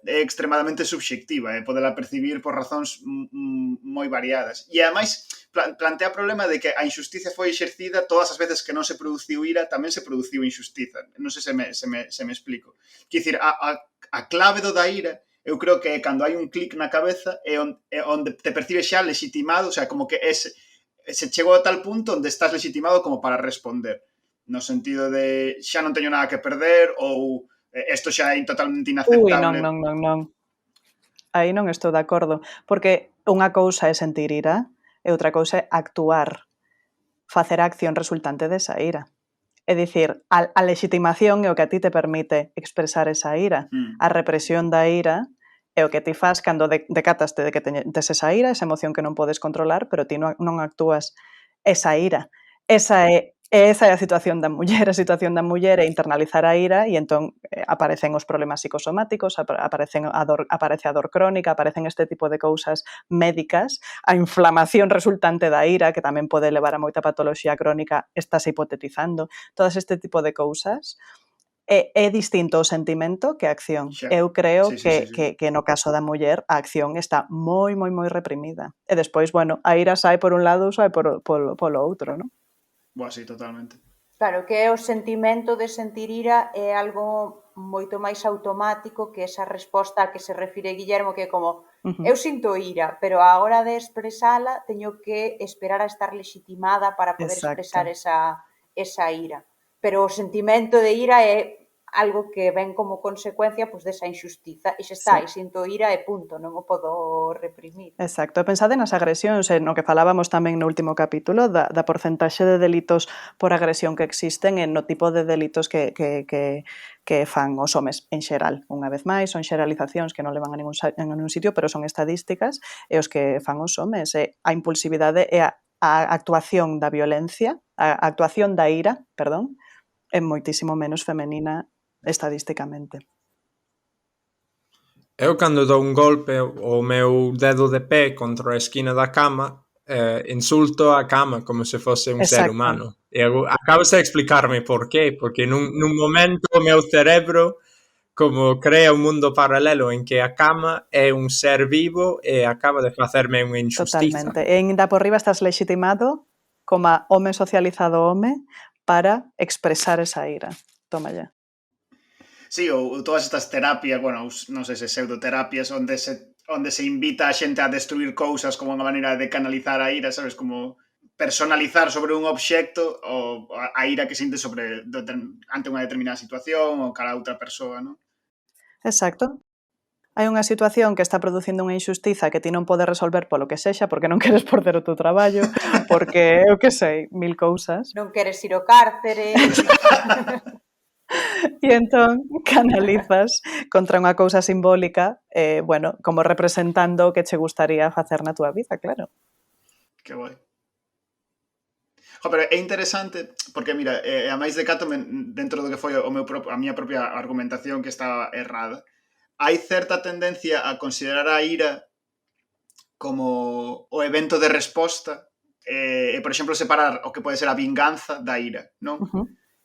é extremadamente subxectiva e podela percibir por razóns moi variadas. E, ademais, plantea o problema de que a injusticia foi exercida todas as veces que non se produciu ira, tamén se produciu injustiza. Non sei se me explico. Quer dicir, a clave do da ira, eu creo que é cando hai un clic na cabeza e onde te percibes xa legitimado, o sea, como que se chegou a tal punto onde estás legitimado como para responder. No sentido de xa non teño nada que perder ou isto xa é totalmente inaceptable. Non. Aí non estou de acordo, porque unha cousa é sentir ira e outra cousa é actuar, facer a acción resultante desa ira. É dicir, a legitimación é o que a ti te permite expresar esa ira. A represión da ira é o que ti faz cando decataste de que tes esa ira, esa emoción que non podes controlar, pero ti non actúas esa ira. Esa é a situación da muller. A situación da muller é internalizar a ira e entón aparecen os problemas psicosomáticos, aparece a dor crónica, aparecen este tipo de cousas médicas, a inflamación resultante da ira, que tamén pode levar a moita patoloxía crónica, estás hipotetizando, todas este tipo de cousas. É distinto o sentimento que a acción. Eu creo que no caso da muller a acción está moi reprimida. E despois, bueno, a ira sai por un lado ou sai polo outro, non? Boa, sí, totalmente. Claro, que o sentimento de sentir ira é algo moito máis automático que esa resposta a que se refire Guillermo, que é como, eu sinto ira, pero a hora de expresala teño que esperar a estar legitimada para poder expresar esa ira. Pero o sentimento de ira é algo que ven como consecuencia desa injustiza e xa está, e sinto ira e punto, non o podo reprimir. Exacto, pensade nas agresións, no que falábamos tamén no último capítulo da porcentaxe de delitos por agresión que existen e no tipo de delitos que fan os homes en xeral. Unha vez máis, son xeralizacións que non levan a ningún sitio, pero son estadísticas e os que fan os homes. A impulsividade e a a actuación da violencia, a actuación da ira, perdón, é moitísimo menos femenina estadísticamente. Eu cando dou un golpe o meu dedo de pé contra a esquina da cama, insulto a cama como se fose un ser Exacto. humano. E acabas de explicarme por qué, porque nun momento o meu cerebro como crea un mundo paralelo en que a cama é un ser vivo e acaba de facerme unha injustiza. Totalmente. E ainda por riba estás legitimado como home socializado home para expresar esa ira. Toma ya. Sí, ou todas estas terapias, bueno, non sei se pseudoterapias onde se invita a xente a destruir cousas como unha maneira de canalizar a ira, sabes, como personalizar sobre un obxecto ou a ira que sinte ante unha determinada situación ou cara a outra persoa, non? Exacto. Hai unha situación que está producindo unha injustiza que ti non podes resolver polo que sexa, porque non queres perder o teu traballo, porque, eu que sei, mil cousas. Non queres ir ao cárcere. E entón canalizas contra unha cousa simbólica, bueno, como representando o que che gustaría facer na túa vida, claro. Que guai. Pero é interesante porque, mira, a máis de cato dentro do que foi a miña propia argumentación que estaba errada, hai certa tendencia a considerar a ira como o evento de resposta e, por exemplo, separar o que pode ser a vinganza da ira, non?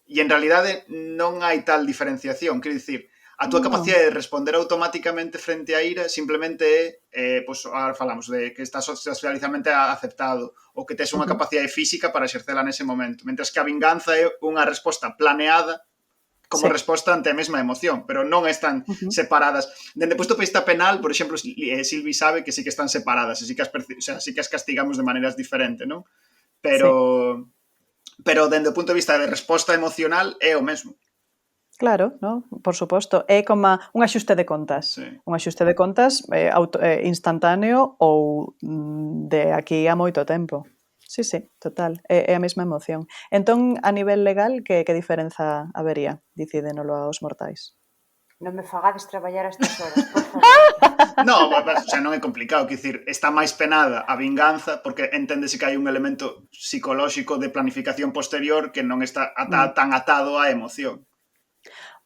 E en realidade non hai tal diferenciación, quero dicir, a túa capacidade de responder automáticamente frente á ira simplemente é, pois, ahora falamos de que estás socializamente aceptado ou que tes unha capacidade física para exercela nese momento, mentres que a vinganza é unha resposta planeada como resposta ante a mesma emoción, pero non están separadas. Dende posto de vista penal, por exemplo, Silvi sabe que sí que están separadas, sí que as castigamos de maneiras diferentes, non? Pero dende o punto de vista de resposta emocional é o mesmo. Claro, no? Por suposto. É como un axuste de contas. Sí. Un axuste de contas instantáneo ou de aquí a moito tempo. Sí, total. É a mesma emoción. Entón, a nivel legal, que diferenza habería? Dicídenolo aos mortais. Non me fagades traballar a estas horas, por favor. No, o sea, non é complicado, quer dicir, está máis penada a vinganza porque enténdese que hai un elemento psicolóxico de planificación posterior que non está tan atado á emoción.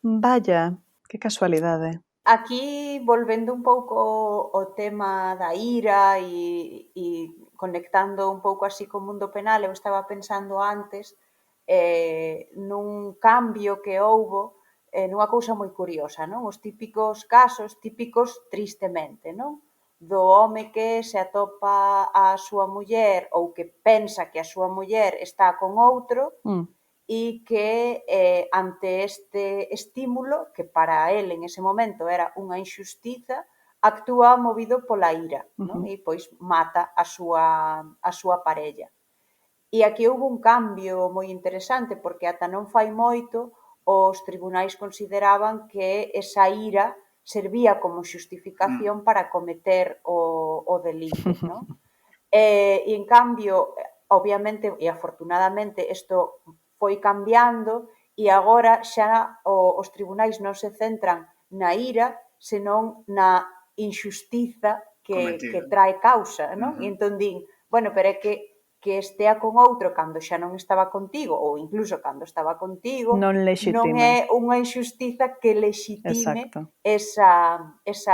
Vaya, que casualidade. Aquí, volvendo un pouco ao tema da ira e conectando un pouco así co mundo penal, eu estaba pensando antes nun cambio que houbo nunha cousa moi curiosa, non? Os típicos casos, típicos tristemente, non? Do home que se atopa a súa muller ou que pensa que a súa muller está con outro e que ante este estímulo, que para el en ese momento era unha injustiza, actúa movido pola ira, non? E pois mata a súa parella. E aquí houve un cambio moi interesante, porque ata non fai moito os tribunais consideraban que esa ira servía como xustificación para cometer o delito, non? E en cambio, obviamente e afortunadamente, isto foi cambiando e agora xa os tribunais non se centran na ira, senón na injustiza que trae causa, non? E entón din, bueno, pero é que estea con outro cando xa non estaba contigo ou incluso cando estaba contigo non é unha injustiza que lexitime esa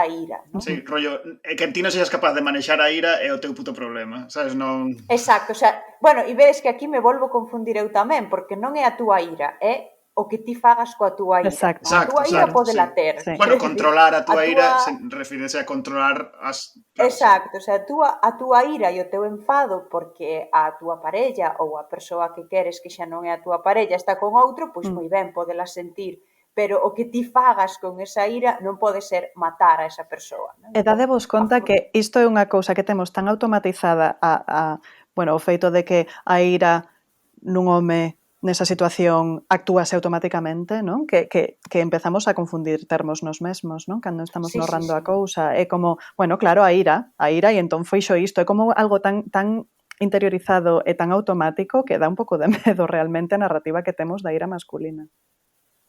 ira, non? Sí, rollo, que ti non seas capaz de manexar a ira é o teu puto problema, sabes? Non... Exacto, o sea, bueno, e vedes que aquí me volvo a confundir eu tamén, porque non é a túa ira, é o que ti fagas coa túa ira. Exacto. A túa ira podela ter. Bueno, controlar a túa ira refírese a controlar as... Exacto, o sea, a túa ira e o teu enfado porque a túa parella ou a persoa que queres que xa non é a túa parella está con outro, pois moi ben, podela sentir, pero o que ti fagas con esa ira non pode ser matar a esa persoa. E dadevos conta que isto é unha cousa que temos tan automatizada bueno, o feito de que a ira nun home nesa situación actúase automáticamente, non? Que empezamos a confundir termos nos mesmos, non? Cando estamos narrando a cousa. É como, bueno, claro, a ira, e entón foixo isto. É como algo tan interiorizado e tan automático que dá un pouco de medo realmente a narrativa que temos da ira masculina.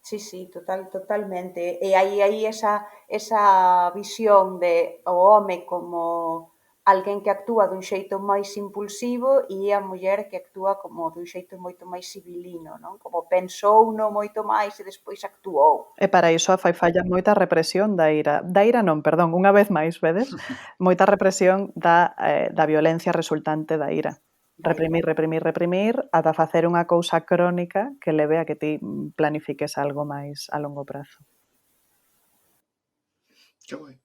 Sí, totalmente. E hai esa visión de o home como alguén que actúa dun xeito máis impulsivo e a muller que actúa como dun xeito moito máis civilino, non? Como pensouno moito máis e despois actuou. E para iso fai falla moita represión da ira. Da ira non, perdón, unha vez máis, vedes? Moita represión da violencia resultante da ira. Reprimir, reprimir, reprimir, ata facer unha cousa crónica que leve a que ti planifiques algo máis a longo prazo. Que guai.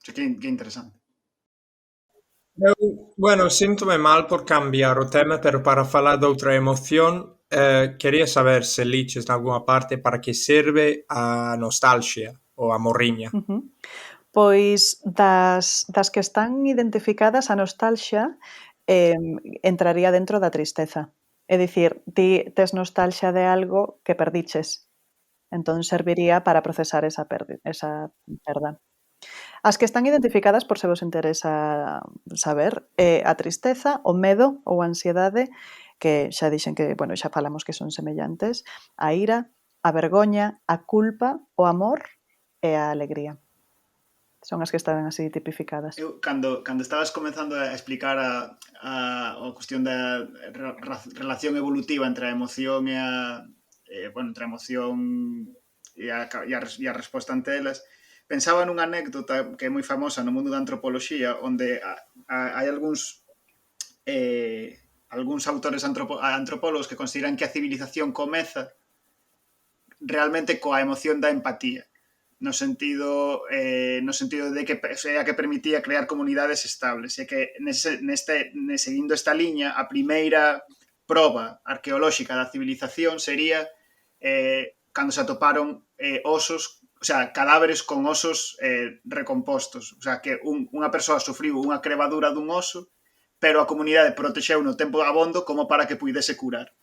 Que interesante. Bueno, síntome mal por cambiar o tema, pero para falar de outra emoción, quería saber se liches nalgúna parte para que serve a nostalgia ou a morriña. Pois das que están identificadas, a nostalgia entraría dentro da tristeza. É dicir, ti tes nostalgia de algo que perdiches. Entón serviría para procesar esa perda. As que están identificadas, por se vos interesa saber, a tristeza, o medo ou a ansiedade, que xa dixen que, bueno, xa falamos que son semellantes, a ira, a vergoña, a culpa, o amor e a alegría. Son as que están así tipificadas. Eu, cando estabas comenzando a explicar a cuestión da relación evolutiva entre a emoción e entre a emoción e a resposta ante elas, pensaba nunha anécdota que é moi famosa no mundo da antropoloxía, onde hai algúns autores antropólogos que consideran que a civilización comeza realmente coa emoción da empatía, no sentido de que era que permitía crear comunidades estables, e que seguindo esta liña, a primeira proba arqueolóxica da civilización sería cando se atoparon osos, o sea, cadáveres con osos recompostos, o sea, que unha persoa sufriu unha crevadura dun oso, pero a comunidade protexeu no tempo abondo como para que puidese curar.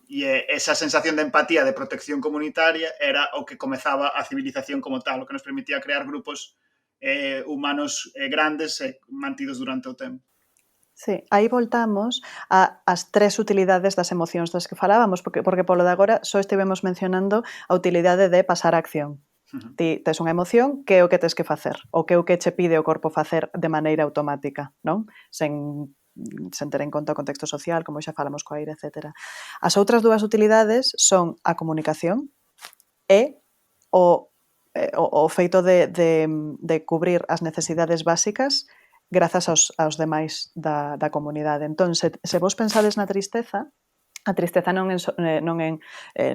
E esa sensación de empatía, de protección comunitaria, era o que comezaba a civilización como tal, o que nos permitía crear grupos humanos grandes e mantidos durante o tempo. Sí, aí voltamos ás tres utilidades das emocións das que falábamos, porque polo de agora só estivemos mencionando a utilidade de pasar a acción. Ti tes unha emoción, que é o que tes que facer, ou que é o que che pide o corpo facer de maneira automática, non? Sen ter en conta o contexto social, como xa falamos coa ira, etc. As outras dúas utilidades son a comunicación e o feito de cubrir as necesidades básicas grazas aos demais da comunidade. Entón, se vos pensades na tristeza, a tristeza non é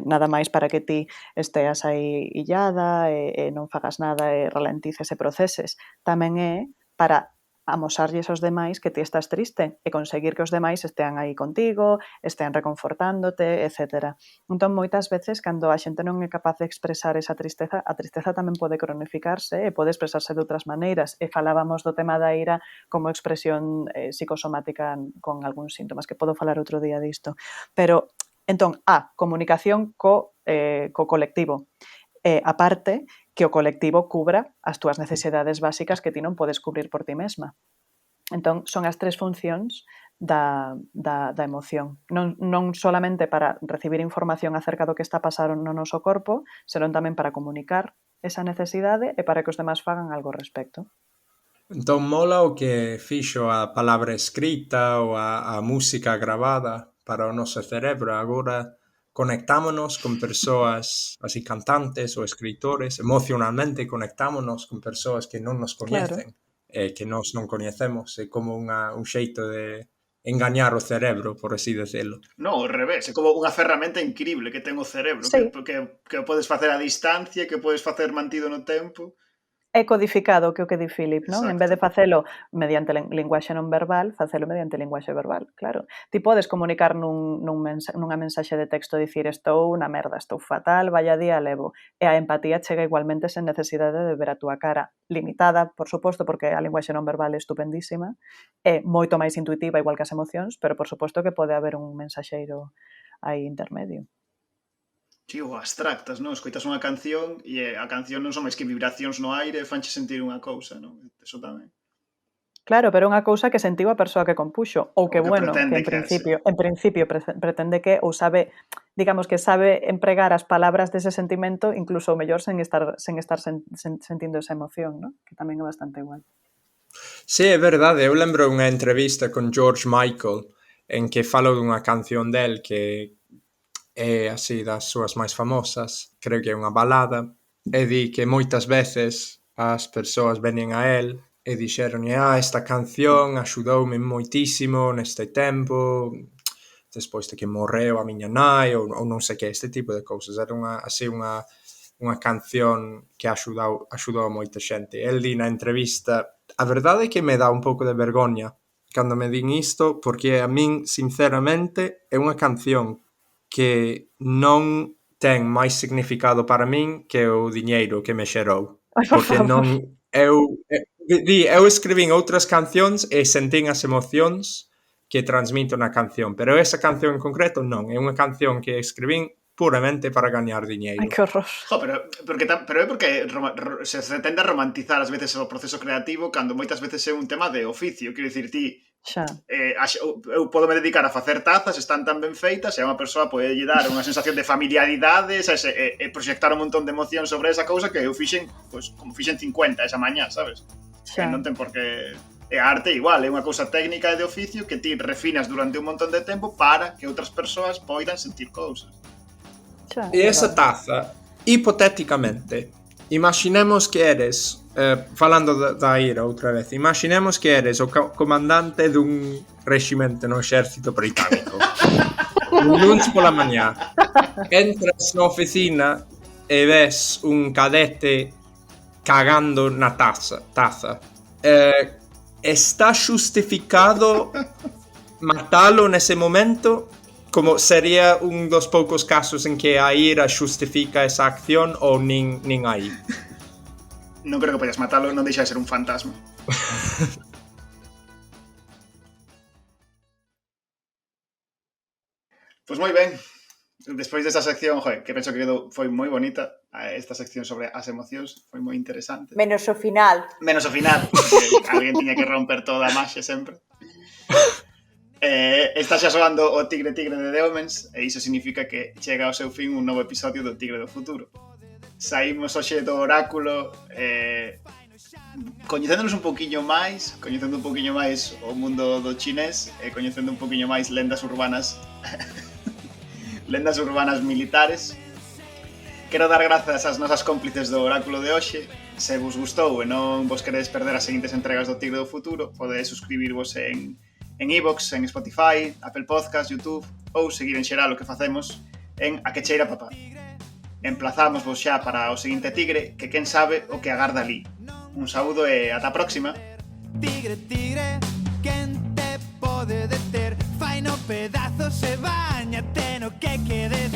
nada máis para que ti esteas aí illada e non fagas nada e ralentices e proceses. Tamén é para amosarlles aos demais que ti estás triste e conseguir que os demais estean aí contigo, estean reconfortándote, etc. Entón, moitas veces, cando a xente non é capaz de expresar esa tristeza, a tristeza tamén pode cronificarse e pode expresarse de outras maneiras. E falábamos do tema da ira como expresión psicosomática con algúns síntomas, que podo falar outro día disto. Pero, entón, comunicación co colectivo. Aparte, que o colectivo cubra as túas necesidades básicas que ti non podes cubrir por ti mesma. Entón, son as tres funcións da emoción. Non solamente para recibir información acerca do que está pasando no noso corpo, senón tamén para comunicar esa necesidade e para que os demás fagan algo ao respecto. Entón, mola o que fixo a palabra escrita ou a música gravada para o noso cerebro. Agora conectámonos con persoas así cantantes ou escritores, emocionalmente conectámonos con persoas que non nos coñecen, que nós non coñecemos, é como un xeito de engañar o cerebro, por así decirlo. Non, ao revés, é como unha ferramenta increíble que ten o cerebro, sí, que o podes facer a distancia, que podes facer mantido no tempo. É codificado, que é o que di Philip, non? En vez de facelo mediante linguaxe non verbal, facelo mediante linguaxe verbal, claro. Ti podes comunicar nunha mensaxe de texto dicir estou na merda, estou fatal, vaya día levo. E a empatía chega igualmente sen necesidade de ver a túa cara. Limitada, por suposto, porque a linguaxe non verbal é estupendísima, é moito máis intuitiva, igual que as emocións, pero por suposto que pode haber un mensaxeiro aí intermedio. Sí, ou abstractas, non? Escoitas unha canción e a canción non son máis que vibracións no aire e fanche sentir unha cousa, non? Eso tamén. Claro, pero unha cousa que sentiu a persoa que compuxo, ou que, bueno, que en principio pretende que, ou sabe, digamos que sabe empregar as palabras dese sentimento, incluso o mellor sen estar sentindo esa emoción, non? Que tamén é bastante igual. Sí, é verdade, eu lembro unha entrevista con George Michael en que falo dunha canción del que é así das súas máis famosas, creo que é unha balada, e di que moitas veces as persoas veñen a él e dixeron esta canción axudoume moitísimo neste tempo, despois de que morreu a miña nai, ou non sei que, este tipo de cousas. Era unha canción que axudou a moita xente. El di na entrevista, a verdade é que me dá un pouco de vergoña cando me din isto, porque a min, sinceramente, é unha canción que non ten máis significado para min que o diñeiro que me xerou. Ai, por Porque favor. non eu escribín outras cancións e sentín as emocións que transmito na canción, pero esa canción en concreto non, é unha canción que escribín puramente para gañar diñeiro. Ai, que horror. Jo, pero é porque se tende a romantizar ás veces o proceso creativo cando moitas veces é un tema de oficio. Quero dicir, ti, Xa. eu podo me dedicar a facer tazas, están tan ben feitas, e a unha persoa pode lle dar unha sensación de familiaridade, sabes, e proxectar un montón de emoción sobre esa cousa que eu fixen, pois, como fixen 50 esa mañá, sabes? Xa. Non ten por que... E a arte igual, é unha cousa técnica e de oficio que ti refinas durante un montón de tempo para que outras persoas poidan sentir cousas. Xa. E esa taza, hipotéticamente, imaginemos que eres, falando da ira outra vez, imaginemos que eres o comandante dun reximento no exército británico. Un luns pola mañá, entras na oficina e ves un cadete cagando na taza. Está xustificado matalo nese momento? Como sería un dos poucos casos en que a ira xustifica esa acción ou nin aí? Non creo que podes matalo, non deixa de ser un fantasma. Pois moi ben. Despois desta sección, que penso que foi moi bonita, esta sección sobre as emocións, foi moi interesante. Menos o final. Menos o final, porque alguén tiña que romper toda a maxia sempre. Está xa soando o Tigre de The Omens, e iso significa que chega ao seu fin un novo episodio do Tigre do Futuro. Saímos hoxe do oráculo, coñecéndonos un poquinho máis, coñecendo un poquinho máis o mundo do chinés, e coñecendo un poquinho máis lendas urbanas militares. Quero dar grazas ás nosas cómplices do oráculo de hoxe. Se vos gustou e non vos queredes perder as seguintes entregas do Tigre do Futuro, podedes suscribirvos en iVoox, en Spotify, Apple Podcast, YouTube, ou seguir en xeral o que facemos en A que cheira papá. Emplazamos vos xa para o seguinte tigre, que quen sabe o que agarda ali. Un saúdo e ata a próxima. Tigre, tigre, quen te pode deter? Fai no pedazos e bañate no que quede.